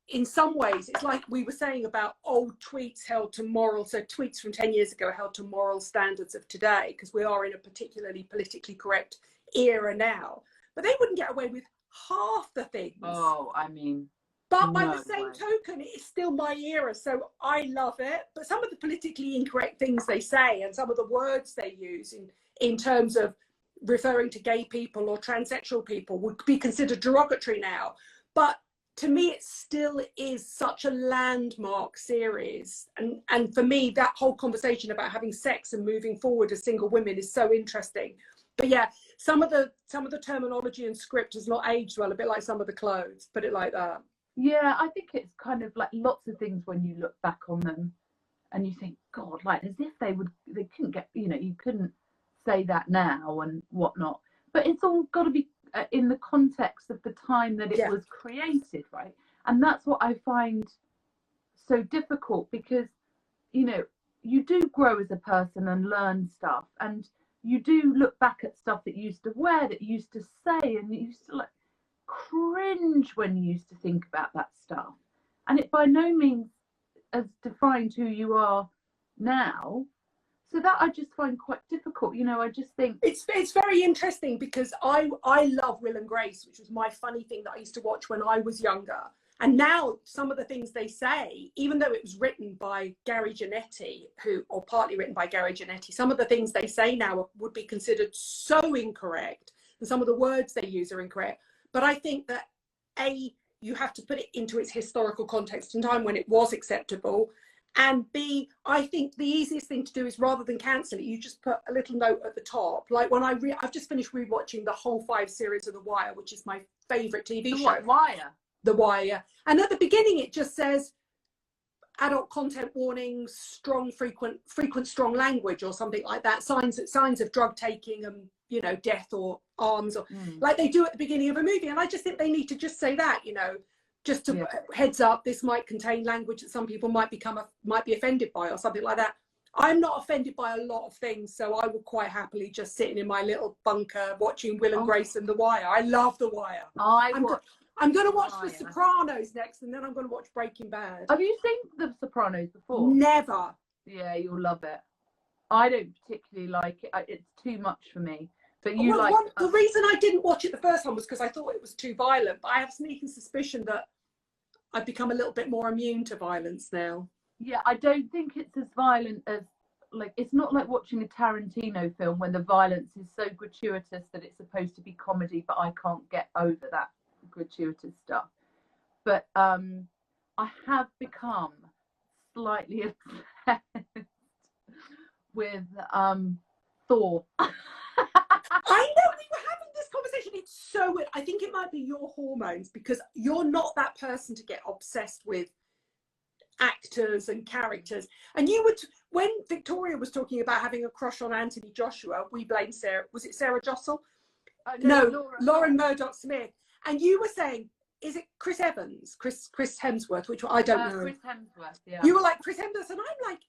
in some ways it's like we were saying about old tweets held to moral, so tweets from 10 years ago held to moral standards of today, because we are in a particularly politically correct era now, but they wouldn't get away with half the things. Oh, I mean, but by the same token, it's still my era, so I love it. But some of the politically incorrect things they say and some of the words they use in terms of referring to gay people or transsexual people would be considered derogatory now. But to me, it still is such a landmark series. And for me, that whole conversation about having sex and moving forward as single women is so interesting. But yeah, some of the terminology and script has not aged well, a bit like some of the clothes, put it like that. Yeah, I think it's kind of like lots of things when you look back on them and you think, God, like as if they couldn't get, you know, you couldn't say that now and whatnot. But it's all got to be in the context of the time that it was created, right? And that's what I find so difficult, because, you know, you do grow as a person and learn stuff, and you do look back at stuff that you used to wear, that you used to say, and you used to like cringe when you used to think about that stuff, and it by no means has defined who you are now. So that I just find quite difficult. You know, I just think it's very interesting, because I love Will and Grace, which was my funny thing that I used to watch when I was younger. And now some of the things they say, even though it was written by Gary Janetti, or partly written by Gary Janetti, some of the things they say now would be considered so incorrect, and some of the words they use are incorrect. But I think that you have to put it into its historical context and time when it was acceptable. And B, I think the easiest thing to do is, rather than cancel it, you just put a little note at the top. Like when I've just finished rewatching the whole 5 series of The Wire, which is my favourite TV show. What, Wire? The Wire. And at the beginning it just says adult content warning, frequent strong language or something like that, signs of drug taking and, you know, death or arms, or like they do at the beginning of a movie. And I just think they need to just say that, you know, just to heads up, this might contain language that some people might be offended by, or something like that. I'm not offended by a lot of things, so I would quite happily just sitting in my little bunker watching Will and Grace and The Wire. I love The Wire. I'm going to watch The Sopranos next, and then I'm going to watch Breaking Bad. Have you seen The Sopranos before? Never. Yeah, you'll love it. I don't particularly like it. It's too much for me. But the reason I didn't watch it the first time was because I thought it was too violent. But I have a sneaking suspicion that I've become a little bit more immune to violence now. Yeah, I don't think it's as violent as, like, it's not like watching a Tarantino film when the violence is so gratuitous that it's supposed to be comedy, but I can't get over that gratuitous stuff. But I have become slightly obsessed with Thor. I know, we were having this conversation. It's so weird. I think it might be your hormones, because you're not that person to get obsessed with actors and characters. And you would, when Victoria was talking about having a crush on Anthony Joshua, we blamed Sarah. Was it Sarah Jossel? No, Lauren Murdoch Smith. And you were saying, is it Chris Evans? Chris Hemsworth, which I don't know. Chris Hemsworth, yeah. You were like, Chris Hemsworth, and I'm like,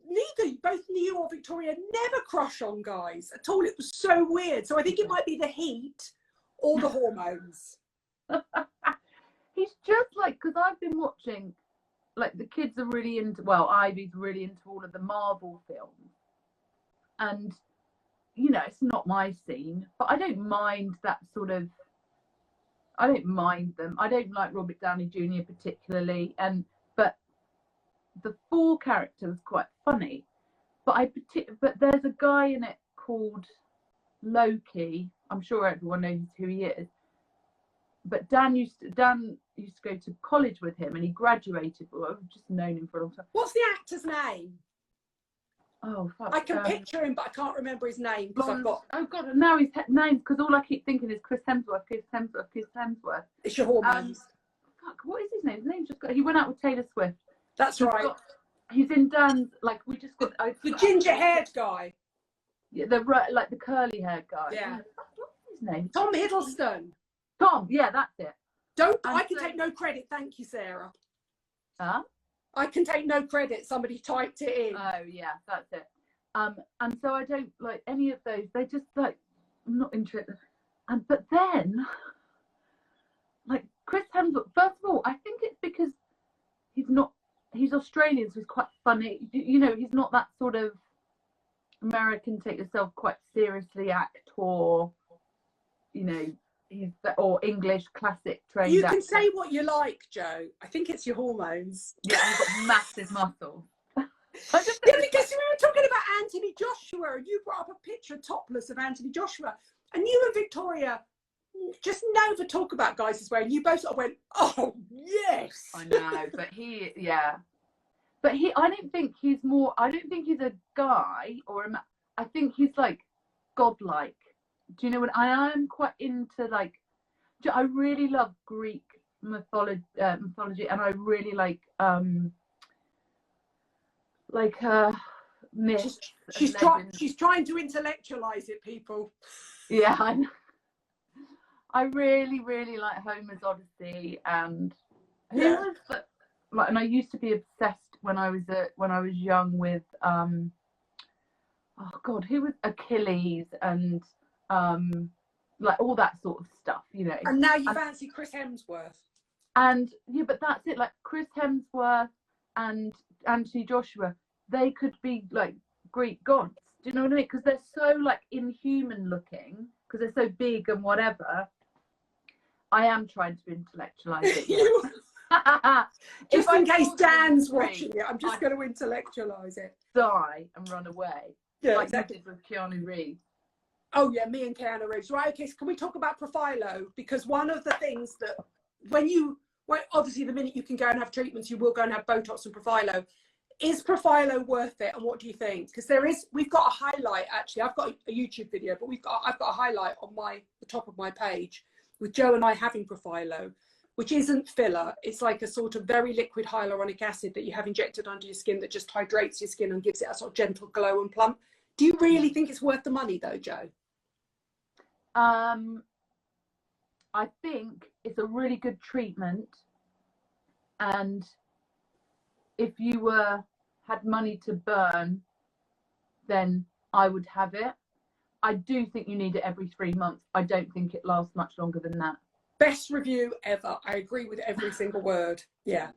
neither both you or Victoria never crush on guys at all. It was so weird. So I think it might be the heat or the hormones. He's just like, because I've been watching, like the kids are really into, well, Ivy's really into all of the Marvel films. And, you know, it's not my scene, but I don't mind that sort of, I don't mind them. I don't like Robert Downey Jr. particularly, but the Thor character was quite funny. But there's a guy in it called Loki. I'm sure everyone knows who he is. But Dan used to go to college with him, and he graduated. Well, I've just known him for a long time. What's the actor's name? Oh, fuck. I can picture him, but I can't remember his name because I've got. Oh God, now his name, because all I keep thinking is Chris Hemsworth. It's your hormones. Fuck, what is his name? His name's just got. He went out with Taylor Swift. That's right. He's in Dan's. Like we just got the ginger-haired guy. Yeah, like the curly-haired guy. Yeah. What's his name? Tom Hiddleston. Tom. Yeah, that's it. I can take no credit. Thank you, Sarah. Huh? I can take no credit. Somebody typed it in. Oh yeah, that's it. And so I don't like any of those. They just like, I'm not interested. But then, like Chris Hemsworth. First of all, I think it's because he's Australian, so he's quite funny. You know, he's not that sort of American, take yourself quite seriously actor. You know. Or English classic trained. You can say what you like, Joe. I think it's your hormones. Yeah, I've got massive muscles. Yeah, because we were talking about Anthony Joshua, and you brought up a picture topless of Anthony Joshua, and you and Victoria just never talk about guys this way, and you both sort of went, "Oh yes." I know, but I don't think he's more. I don't think he's a guy I think he's like godlike. Do you know what I am quite into? Like, I really love Greek mythology, and I really like myths. She's trying to intellectualize it, people. Yeah, I know. I really, really like Homer's Odyssey, and and I used to be obsessed when I was young with oh God, who was Achilles and like all that sort of stuff, you know. And now you fancy Chris Hemsworth. And yeah, but that's it. Like Chris Hemsworth and Anthony Joshua, they could be like Greek gods. Do you know what I mean? Because they're so like inhuman looking, because they're so big and whatever. I am trying to intellectualize it. Yeah. Just in case Dan's watching it, I'm just going to intellectualize it. Die and run away. Yeah, like exactly. With Keanu Reeves. Oh yeah, me and Keanu Reeves. Right, okay, so can we talk about Profilo? Because one of the things that obviously the minute you can go and have treatments, you will go and have Botox and Profilo. Is Profilo worth it, and what do you think? Because we've got a highlight, actually. I've got a YouTube video, but I've got a highlight on the top of my page with Joe and I having Profilo, which isn't filler. It's like a sort of very liquid hyaluronic acid that you have injected under your skin that just hydrates your skin and gives it a sort of gentle glow and plump. Do you really think it's worth the money though, Joe? I think it's a really good treatment, and if you had money to burn, then I would have it. I do think you need it every 3 months. I don't think it lasts much longer than that. Best review ever. I agree with every single word. Yeah,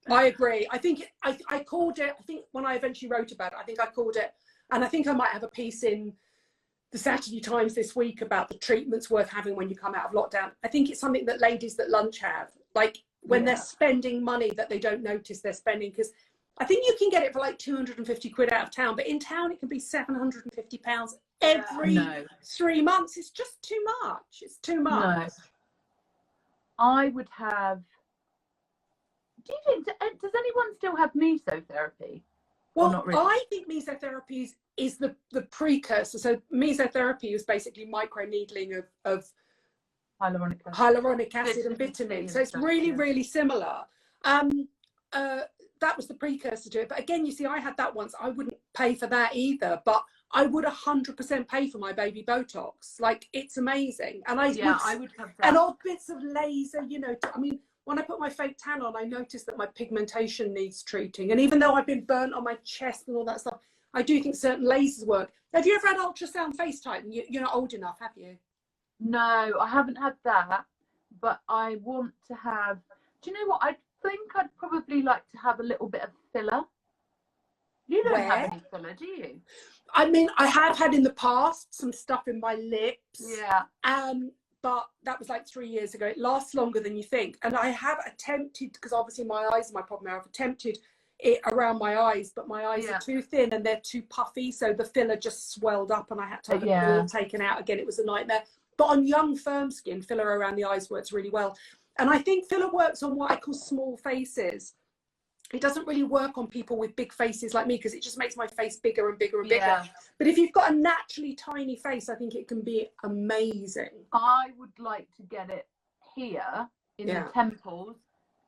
I agree. I think I called it, I think when I eventually wrote about it, I think I called it, and I think I might have a piece in the Saturday Times this week about the treatments worth having when you come out of lockdown. I think it's something that ladies that lunch have, like when they're spending money that they don't notice they're spending, because I think you can get it for like 250 quid out of town, but in town it can be £750 every 3 months. It's just too much. It's too much. No. I would have. Do you think? Does anyone still have mesotherapy? Well, not really? I think mesotherapy is the precursor. So mesotherapy is basically microneedling of hyaluronic acid and vitamins. So it's really, really similar. That was the precursor to it. But again, you see, I had that once. I wouldn't pay for that either, but I would 100% pay for my baby Botox. Like, it's amazing. And I would have that. And odd bits of laser, you know. I mean, when I put my fake tan on, I noticed that my pigmentation needs treating. And even though I've been burnt on my chest and all that stuff, I do think certain lasers work. Have you ever had ultrasound face tightening? You're not old enough, have you? No, I haven't had that, but I want to have. Do you know what? I think I'd probably like to have a little bit of filler. You don't have any filler, do you? I mean, I have had in the past some stuff in my lips. Yeah. But that was like 3 years ago. It lasts longer than you think. And I have attempted, because obviously my eyes are my problem now, I've attempted it around my eyes, but my eyes are too thin and they're too puffy. So the filler just swelled up and I had to have it all taken out again. It was a nightmare. But on young, firm skin, filler around the eyes works really well. And I think filler works on what I call small faces. It doesn't really work on people with big faces like me because it just makes my face bigger and bigger and bigger. Yeah. But if you've got a naturally tiny face, I think it can be amazing. I would like to get it here in the temples,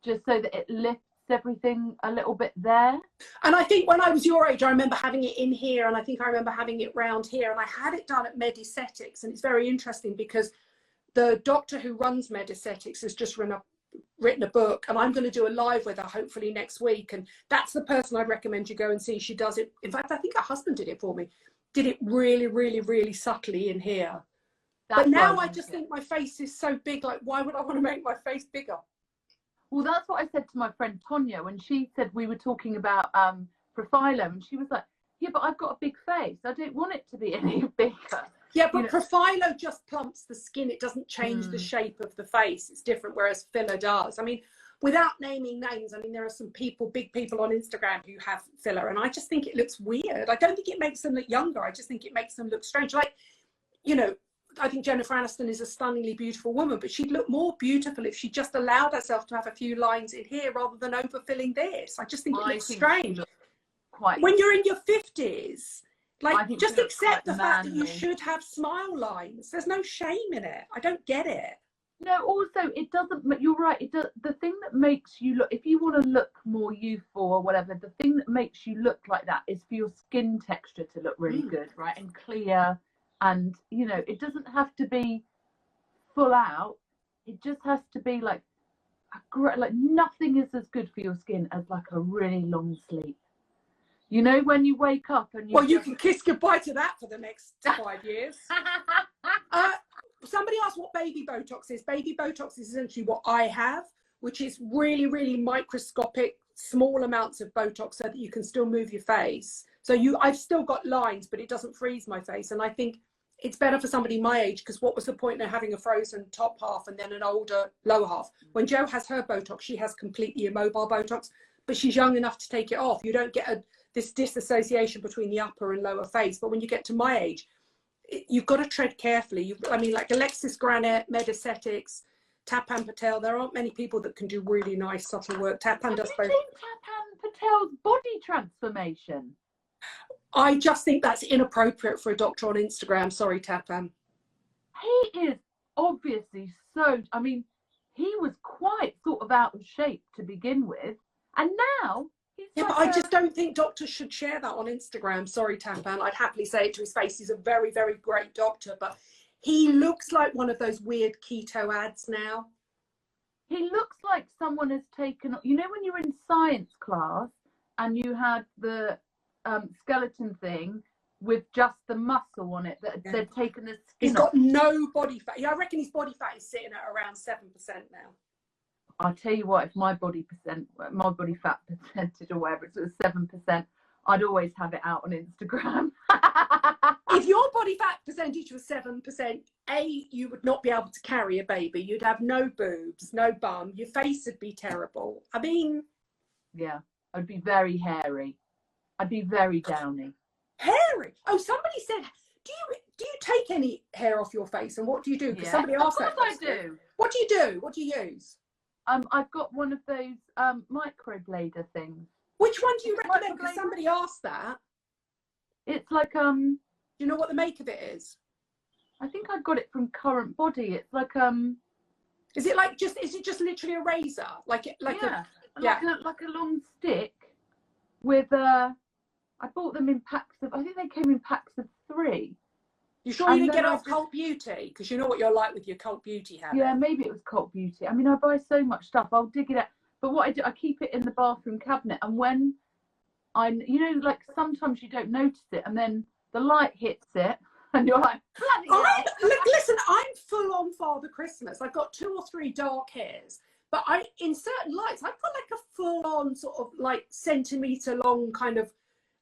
just so that it lifts everything a little bit there. And I think when I was your age, I remember having it in here, and I think I remember having it round here, and I had it done at Medicetics. And it's very interesting because the doctor who runs Medicetics has just written a book, and I'm going to do a live with her hopefully next week, and that's the person I'd recommend you go and see. She does it, in fact I think her husband did it for me, did it really really really subtly in here. But now I just think my face is so big, like why would I want to make my face bigger? Well, that's what I said to my friend Tonya when she said we were talking about Profilo, and she was like, yeah, but I've got a big face, I don't want it to be any bigger. Yeah, but Profilo just plumps the skin. It doesn't change the shape of the face. It's different, whereas filler does. I mean, without naming names, I mean, there are some people, big people on Instagram who have filler, and I just think it looks weird. I don't think it makes them look younger. I just think it makes them look strange. Like, you know, I think Jennifer Aniston is a stunningly beautiful woman, but she'd look more beautiful if she just allowed herself to have a few lines in here rather than overfilling this. I just think it looks strange. When you're in your 50s, like, just accept the fact that you should have smile lines. There's no shame in it. I don't get it. No, also, it doesn't, you're right, it does, the thing that makes you look, if you want to look more youthful or whatever, the thing that makes you look like that is for your skin texture to look really good, right, and clear, and, you know, it doesn't have to be full out, it just has to be like, like nothing is as good for your skin as like a really long sleep. You know, when you wake up and you can kiss goodbye to that for the next 5 years. Somebody asked what baby Botox is. Baby Botox is essentially what I have, which is really, really microscopic, small amounts of Botox so that you can still move your face. So I've still got lines, but it doesn't freeze my face. And I think it's better for somebody my age, because what was the point of having a frozen top half and then an older lower half? When Jo has her Botox, she has completely immobile Botox, but she's young enough to take it off. You don't get this disassociation between the upper and lower face. But when you get to my age, you've got to tread carefully. I mean, like Alexis Granite, Medicetics, Tapan Patel, there aren't many people that can do really nice subtle work. Tapan does both. Tapan Patel's body transformation? I just think that's inappropriate for a doctor on Instagram. Sorry, Tapan. He is obviously so, I mean, he was quite sort of out of shape to begin with, and now but I just don't think doctors should share that on Instagram. Sorry, Tapan. I'd happily say it to his face. He's a very, very great doctor, but he looks like one of those weird keto ads now. He looks like someone has taken, you know, when you're in science class and you had the skeleton thing with just the muscle on it that they'd taken the skin He's got no body fat. Yeah, I reckon his body fat is sitting at around 7% now. I'll tell you what, if my body fat percentage or whatever, it's 7%, I'd always have it out on Instagram. If your body fat percentage was 7%, you would not be able to carry a baby. You'd have no boobs, no bum. Your face would be terrible. I mean... Yeah, I'd be very hairy. I'd be very downy. Hairy? Oh, somebody said, do you take any hair off your face, and what do you do? Because somebody asked that. Of course I do. What do you do? What do you use? I've got one of those microblader things. Which one do you recommend? Because somebody asked that. It's like Do you know what the make of it is? I think I got it from Current Body. It's like Is it just literally a razor? Like a long stick with I bought them in packs of, I think they came in packs of 3. You sure you didn't get it off Cult Beauty? Because you know what you're like with your Cult Beauty habit. Yeah, maybe it was Cult Beauty. I mean, I buy so much stuff. I'll dig it out. But what I do, I keep it in the bathroom cabinet. And when you know, like sometimes you don't notice it, and then the light hits it, and you're like, bloody hell. Look, listen, I'm full on Father Christmas. I've got 2 or 3 dark hairs, but in certain lights, I've got like a full on sort of like centimetre long kind of,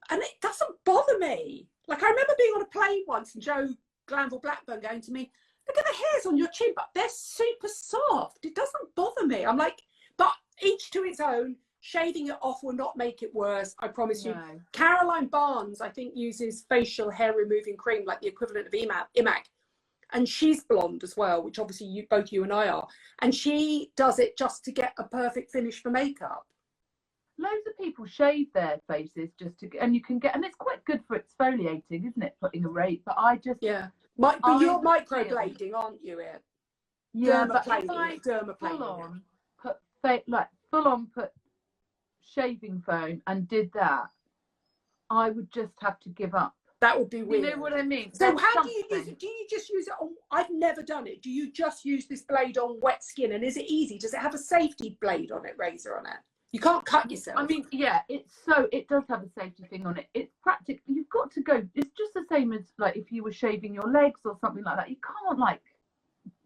and it doesn't bother me. Like I remember being on a plane once and Joe Glanville Blackburn going to me, look at the hairs on your chin, but they're super soft. It doesn't bother me. I'm like, but each to its own. Shaving it off will not make it worse, I promise you. Caroline Barnes, I think, uses facial hair removing cream, like the equivalent of IMAC. And she's blonde as well, which obviously both you and I are. And she does it just to get a perfect finish for makeup. Loads of people shave their faces just to get, and you can get, and it's quite good for exfoliating, isn't it? Putting a rate, but I just but you're microblading, aren't you? Yeah, dermaplaning, dermaplaning. Full on put shaving foam and did that, I would just have to give up. That would be weird. You know what I mean? So how do you use it? Do you just use it on, I've never done it. Do you just use this blade on wet skin, and is it easy? Does it have a safety blade on it, razor on it? You can't cut yourself. I mean, yeah, it does have a safety thing on it. It's practical. You've got to go, it's just the same as like if you were shaving your legs or something like that. You can't, like,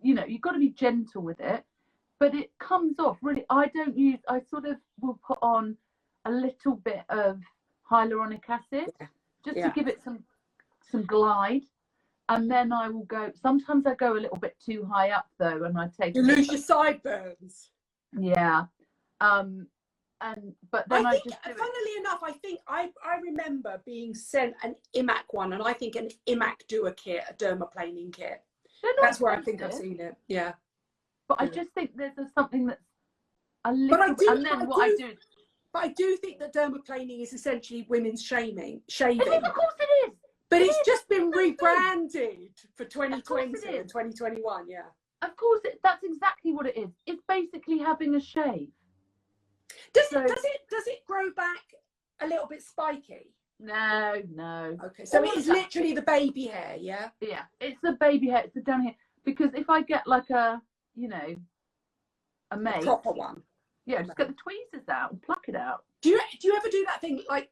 you know, you've got to be gentle with it. But it comes off really. I sort of will put on a little bit of hyaluronic acid just to give it some glide, and then I will go. Sometimes I go a little bit too high up though, and I take. You lose your sideburns. Yeah, but then I think, funnily enough, I think I remember being sent an IMAC one, and I think an IMAC Duo kit, a dermaplaning kit. That's where I think I've seen it. Yeah. But I just think there's something that's a little. But I do think that dermaplaning is essentially women's shaving. Of course it is. But it's just been rebranded for 2020 and 2021. Yeah. Of course, that's exactly what it is. It's basically having a shave. Does it grow back a little bit spiky? No. Okay, so it is literally the baby hair, yeah? Yeah, it's the baby hair. It's the down here. Because if I get like a mate, proper one. Yeah, just get the tweezers out and pluck it out. Do you ever do that thing? Like,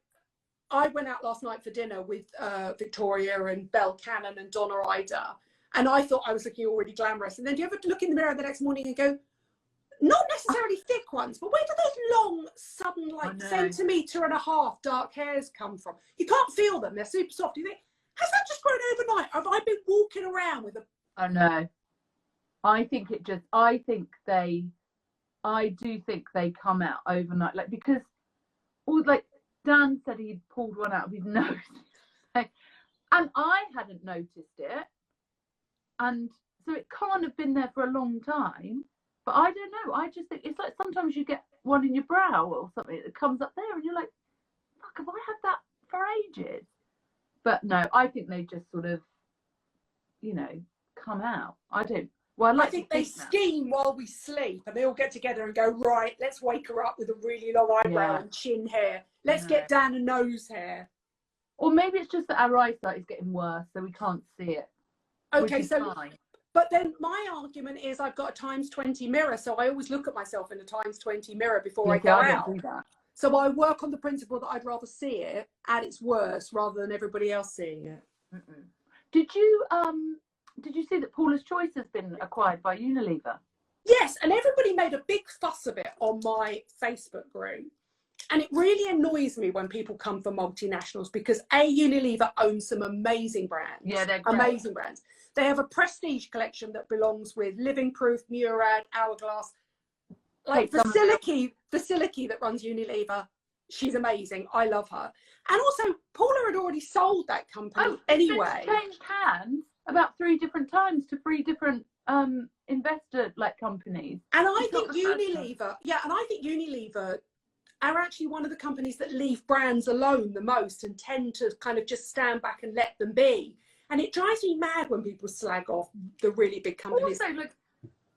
I went out last night for dinner with Victoria and Belle Cannon and Donna Ida, and I thought I was looking already glamorous. And then do you ever look in the mirror the next morning and go, not necessarily thick ones, but where do those long, sudden, like 1.5 centimetres dark hairs come from? You can't feel them. They're super soft. You think, has that just grown overnight? Have I been walking around with a... Oh, no. I do think they come out overnight, like, because, like Dan said, he'd pulled one out of his nose, and I hadn't noticed it, and so it can't have been there for a long time. But I don't know. I just think it's like sometimes you get one in your brow or something that comes up there, and you're like, "Fuck, have I had that for ages?" But no, I think they just sort of, come out. I don't. Well, I think they scheme while we sleep, and they all get together and go, right, let's wake her up with a really long eyebrow and chin hair. Let's get down a nose hair. Or maybe it's just that our eyesight is getting worse, so we can't see it. Okay, so, but then my argument is I've got a ×20 mirror, so I always look at myself in a ×20 mirror before I go out. Don't do that. So I work on the principle that I'd rather see it at its worst rather than everybody else seeing it. Did you see that Paula's Choice has been acquired by Unilever? Yes, and everybody made a big fuss of it on my Facebook group. And it really annoys me when people come from multinationals because Unilever owns some amazing brands. Yeah, they're great. Amazing brands. They have a prestige collection that belongs with Living Proof, Murad, Hourglass. Like the Silicki that runs Unilever, she's amazing. I love her. And also, Paula had already sold that company anyway. It's changed hands about 3 different times to 3 different investor companies. And I think Unilever are actually one of the companies that leave brands alone the most and tend to kind of just stand back and let them be. And it drives me mad when people slag off the really big companies. Also, look,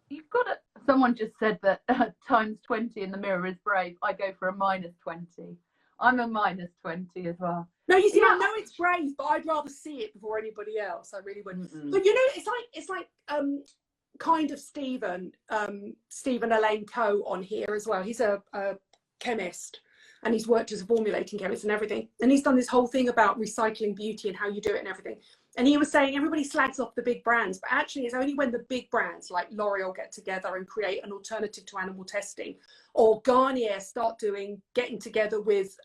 you've got to... Someone just said that ×20 in the mirror is brave. I go for a -20. I'm a -20 as well. No, you see, Yeah. I know it's brave, but I'd rather see it before anybody else. I really would. Mm-mm. But you know, it's like kind of Stephen Elaine Coe on here as well. He's a chemist, and he's worked as a formulating chemist and everything. And he's done this whole thing about recycling beauty and how you do it and everything. And he was saying everybody slags off the big brands, but actually it's only when the big brands like L'Oreal get together and create an alternative to animal testing, or Garnier start getting together with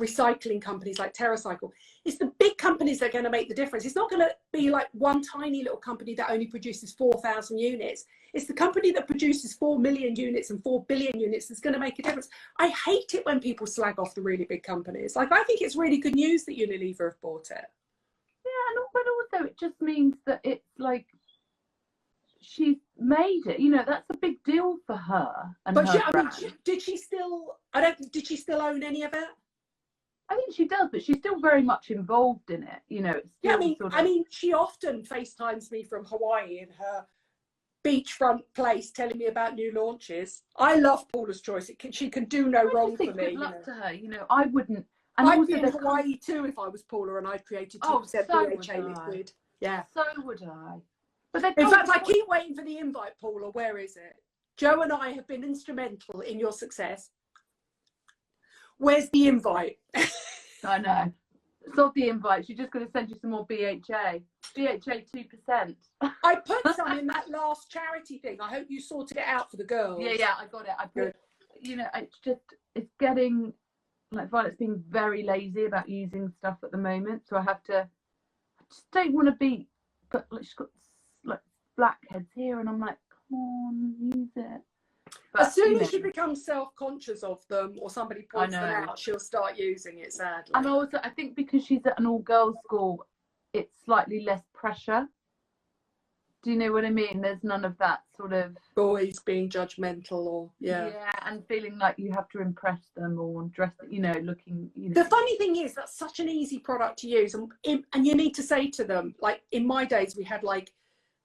recycling companies like TerraCycle. It's the big companies that are going to make the difference. It's not going to be like one tiny little company that only produces 4,000 units. It's the company that produces 4 million units and 4 billion units that's going to make a difference. I hate it when people slag off the really big companies. Like, I think it's really good news that Unilever have bought it. Yeah, but also it just means that it's like she's made it. You know, that's a big deal for her. And but her I mean, did she still own any of it? I think she does, but she's still very much involved in it. You know, it's still I mean, she often FaceTimes me from Hawaii in her beachfront place, telling me about new launches. I love Paula's Choice. She can do no wrong for me. Good luck to her. You know, I wouldn't. And I'd be in Hawaii too if I was Paula and I'd created 2% BHA liquid. Yeah. So would I. But in fact, I keep waiting for the invite, Paula. Where is it? Joe and I have been instrumental in your success. Where's the invite? I know. It's not the invite. She's just going to send you some more BHA. BHA 2%. I put some in that last charity thing. I hope you sorted it out for the girls. Yeah, I got it. I put, you know, it's getting, like, Violet's being very lazy about using stuff at the moment. So I just don't want to be, but like, she's got like blackheads here and I'm like, come on, use it. But, as soon as she becomes self-conscious of them or somebody points them out, she'll start using it, sadly. And also, I think because she's at an all-girls school, it's slightly less pressure. Do you know what I mean? There's none of that sort of boys being judgmental or and feeling like you have to impress them or dress, you know, looking, you know. The funny thing is that's such an easy product to use, and you need to say to them, like in my days we had like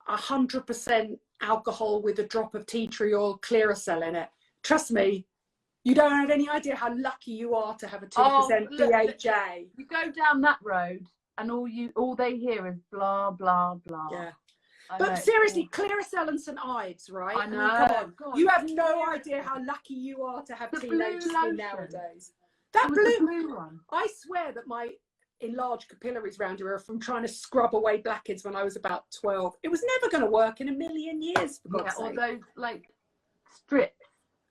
100% alcohol with a drop of tea tree oil Clearasil in it. Trust me, you don't have any idea how lucky you are to have a 2% BHA. You go down that road and all they hear is blah blah blah. Yeah. But seriously, Clearasil and St. Ives, right? I know. I mean, come on. God, you have no idea how lucky you are to have teenage skin nowadays. That blue one. I swear that my enlarged capillaries round here are from trying to scrub away blackheads when I was about 12. It was never going to work in a million years. For God's sake. Or those like strips.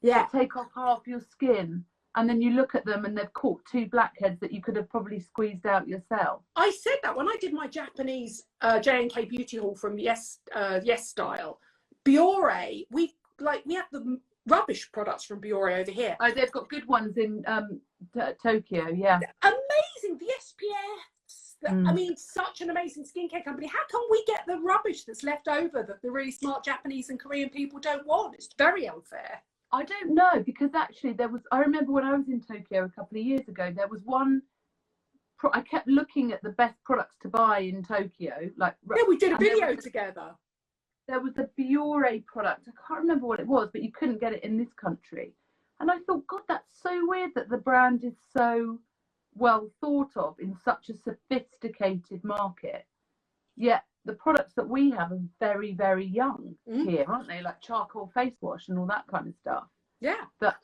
Yeah. Take off half your skin. And then you look at them and they've caught 2 blackheads that you could have probably squeezed out yourself. I said that when I did my Japanese J&K beauty haul from BHSTYLE. Biore, we have the rubbish products from Biore over here. Oh, they've got good ones in Tokyo, yeah. Amazing, the SPFs. I mean, such an amazing skincare company. How come we get the rubbish that's left over that the really smart Japanese and Korean people don't want? It's very unfair. I don't know, because actually I remember when I was in Tokyo a couple of years ago, there was one, I kept looking at the best products to buy in Tokyo. Yeah, we did a video together. There was a Biore product, I can't remember what it was, but you couldn't get it in this country. And I thought, God, that's so weird that the brand is so well thought of in such a sophisticated market. Yet the products that we have are very, very young here, aren't they? Like charcoal face wash and all that kind of stuff. Yeah. But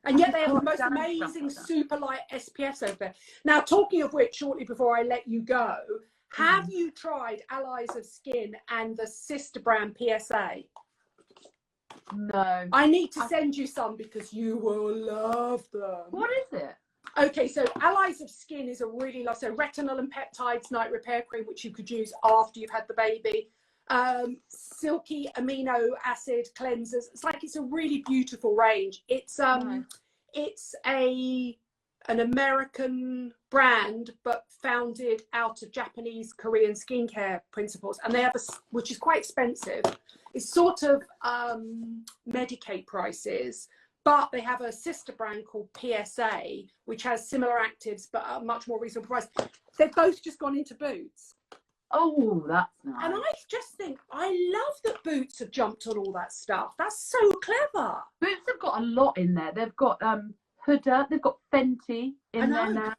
and yet they have the most amazing super light SPFs over there. Now, talking of which, shortly before I let you go, have you tried Allies of Skin and the sister brand PSA? No. I need to send you some because you will love them. What is it? Okay, so Allies of Skin is a really so retinol and peptides night repair cream, which you could use after you've had the baby. Silky amino acid cleansers. It's a really beautiful range. It's an American brand, but founded out of Japanese Korean skincare principles, and they have which is quite expensive. It's sort of Medicaid prices. But they have a sister brand called PSA, which has similar actives, but at a much more reasonable price. They've both just gone into Boots. Oh, that's nice. And I just think, I love that Boots have jumped on all that stuff. That's so clever. Boots have got a lot in there. They've got Huda. They've got Fenty in there now.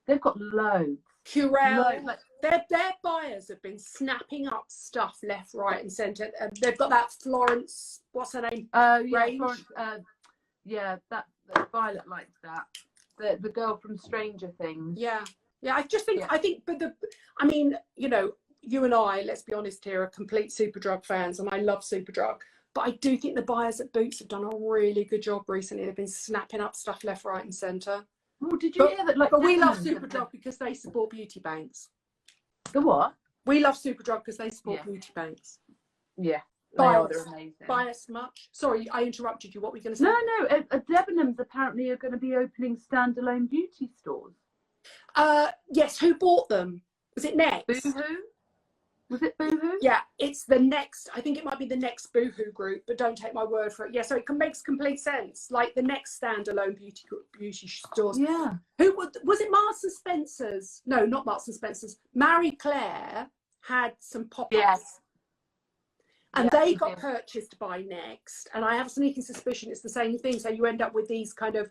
They've got loads. Curel. Their buyers have been snapping up stuff left, right, and centre. They've got that Florence, what's her name? Oh yeah, range. Florence. That Violet likes that. The girl from Stranger Things. Yeah. I just think I mean, you know, you and I, let's be honest here, are complete Superdrug fans, and I love Superdrug. But I do think the buyers at Boots have done a really good job recently. They've been snapping up stuff left, right, and centre. Oh, did you hear that? Like, but we love Superdrug because they support beauty banks. The what? We love Superdrug because they support beauty banks. Yeah, they're amazing. Bias much? Sorry, I interrupted you. What were you going to say? No. Debenhams apparently are going to be opening standalone beauty stores. Yes. Who bought them? Was it Next? Boohoo? Was it Boohoo? Yeah, it's the Next. I think it might be the Next Boohoo group, but don't take my word for it. Yeah, so it makes complete sense. Like the Next standalone beauty stores. Yeah. Who was it? Marks and Spencer's? No, not Marks and Spencer's. Marie Claire had some pop-ups. Yes. And they got purchased by Next. And I have a sneaking suspicion it's the same thing. So you end up with these kind of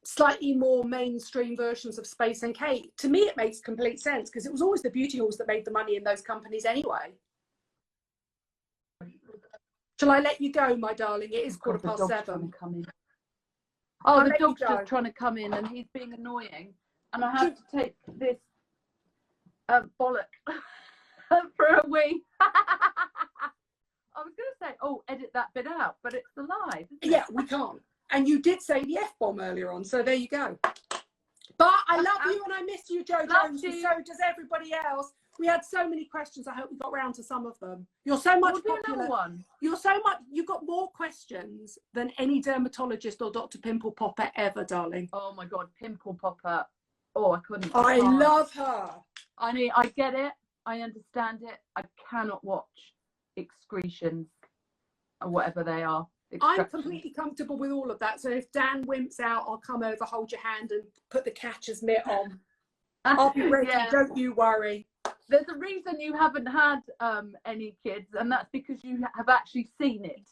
slightly more mainstream versions of Space and Kate. To me, it makes complete sense because it was always the beauty halls that made the money in those companies anyway. Shall I let you go, my darling? It is 7:15. Oh, the dog's just trying to come in and he's being annoying. And I have to take this bollock for a wee. I was going to say, edit that bit out, but it's alive. Yeah, we can't. And you did say the F-bomb earlier on, so there you go. But I love you and I miss you, Jo Jones, and so does everybody else. We had so many questions. I hope we got round to some of them. You're so much popular. You've got more questions than any dermatologist or Dr. Pimple Popper ever, darling. Oh my God, Pimple Popper. Oh, I couldn't. I love her. I mean, I get it. I understand it. I cannot watch excretions or whatever they are. I'm completely comfortable with all of that. So if Dan wimps out, I'll come over, hold your hand and put the catcher's mitt on. I'll be ready. Don't you worry. There's a reason you haven't had any kids, and that's because you have actually seen it.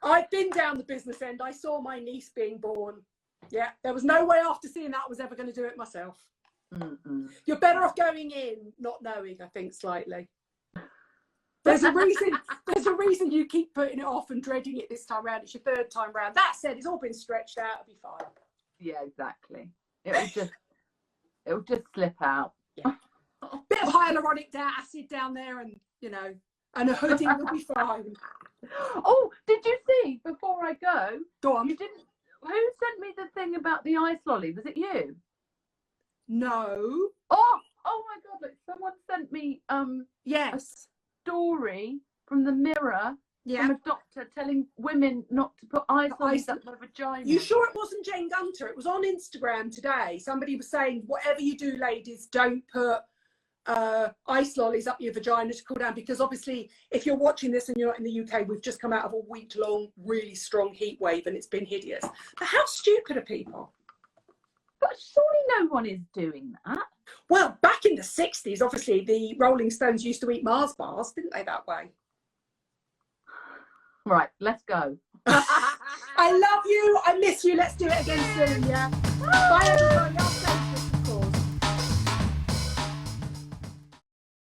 I've been down the business end. I saw my niece being born. Yeah, there was no way after seeing that I was ever going to do it myself. You're better off going in not knowing, I think, slightly. There's a reason you keep putting it off and dreading it this time round. It's your third time round. That said, it's all been stretched out. It'll be fine. Yeah, exactly. It'll just slip out. Yeah. Bit of hyaluronic acid down there, and and a hoodie will be fine. Oh, did you see before I go? Go on. You didn't. Who sent me the thing about the ice lolly? Was it you? No. Oh my God! Look, someone sent me yes. Story from the Mirror from a doctor telling women not to put ice lollies up their vagina. You sure it wasn't Jane Gunter? It was on Instagram today. Somebody was saying, whatever you do, ladies, don't put ice lollies up your vagina to cool down, because obviously if you're watching this and you're not in the UK, we've just come out of a week-long, really strong heat wave and it's been hideous. But how stupid are people? But surely no one is doing that. Well, back in the 60s, obviously, the Rolling Stones used to eat Mars bars, didn't they, that way? Right, let's go. I love you. I miss you. Let's do it again soon, yeah? Bye, everybody.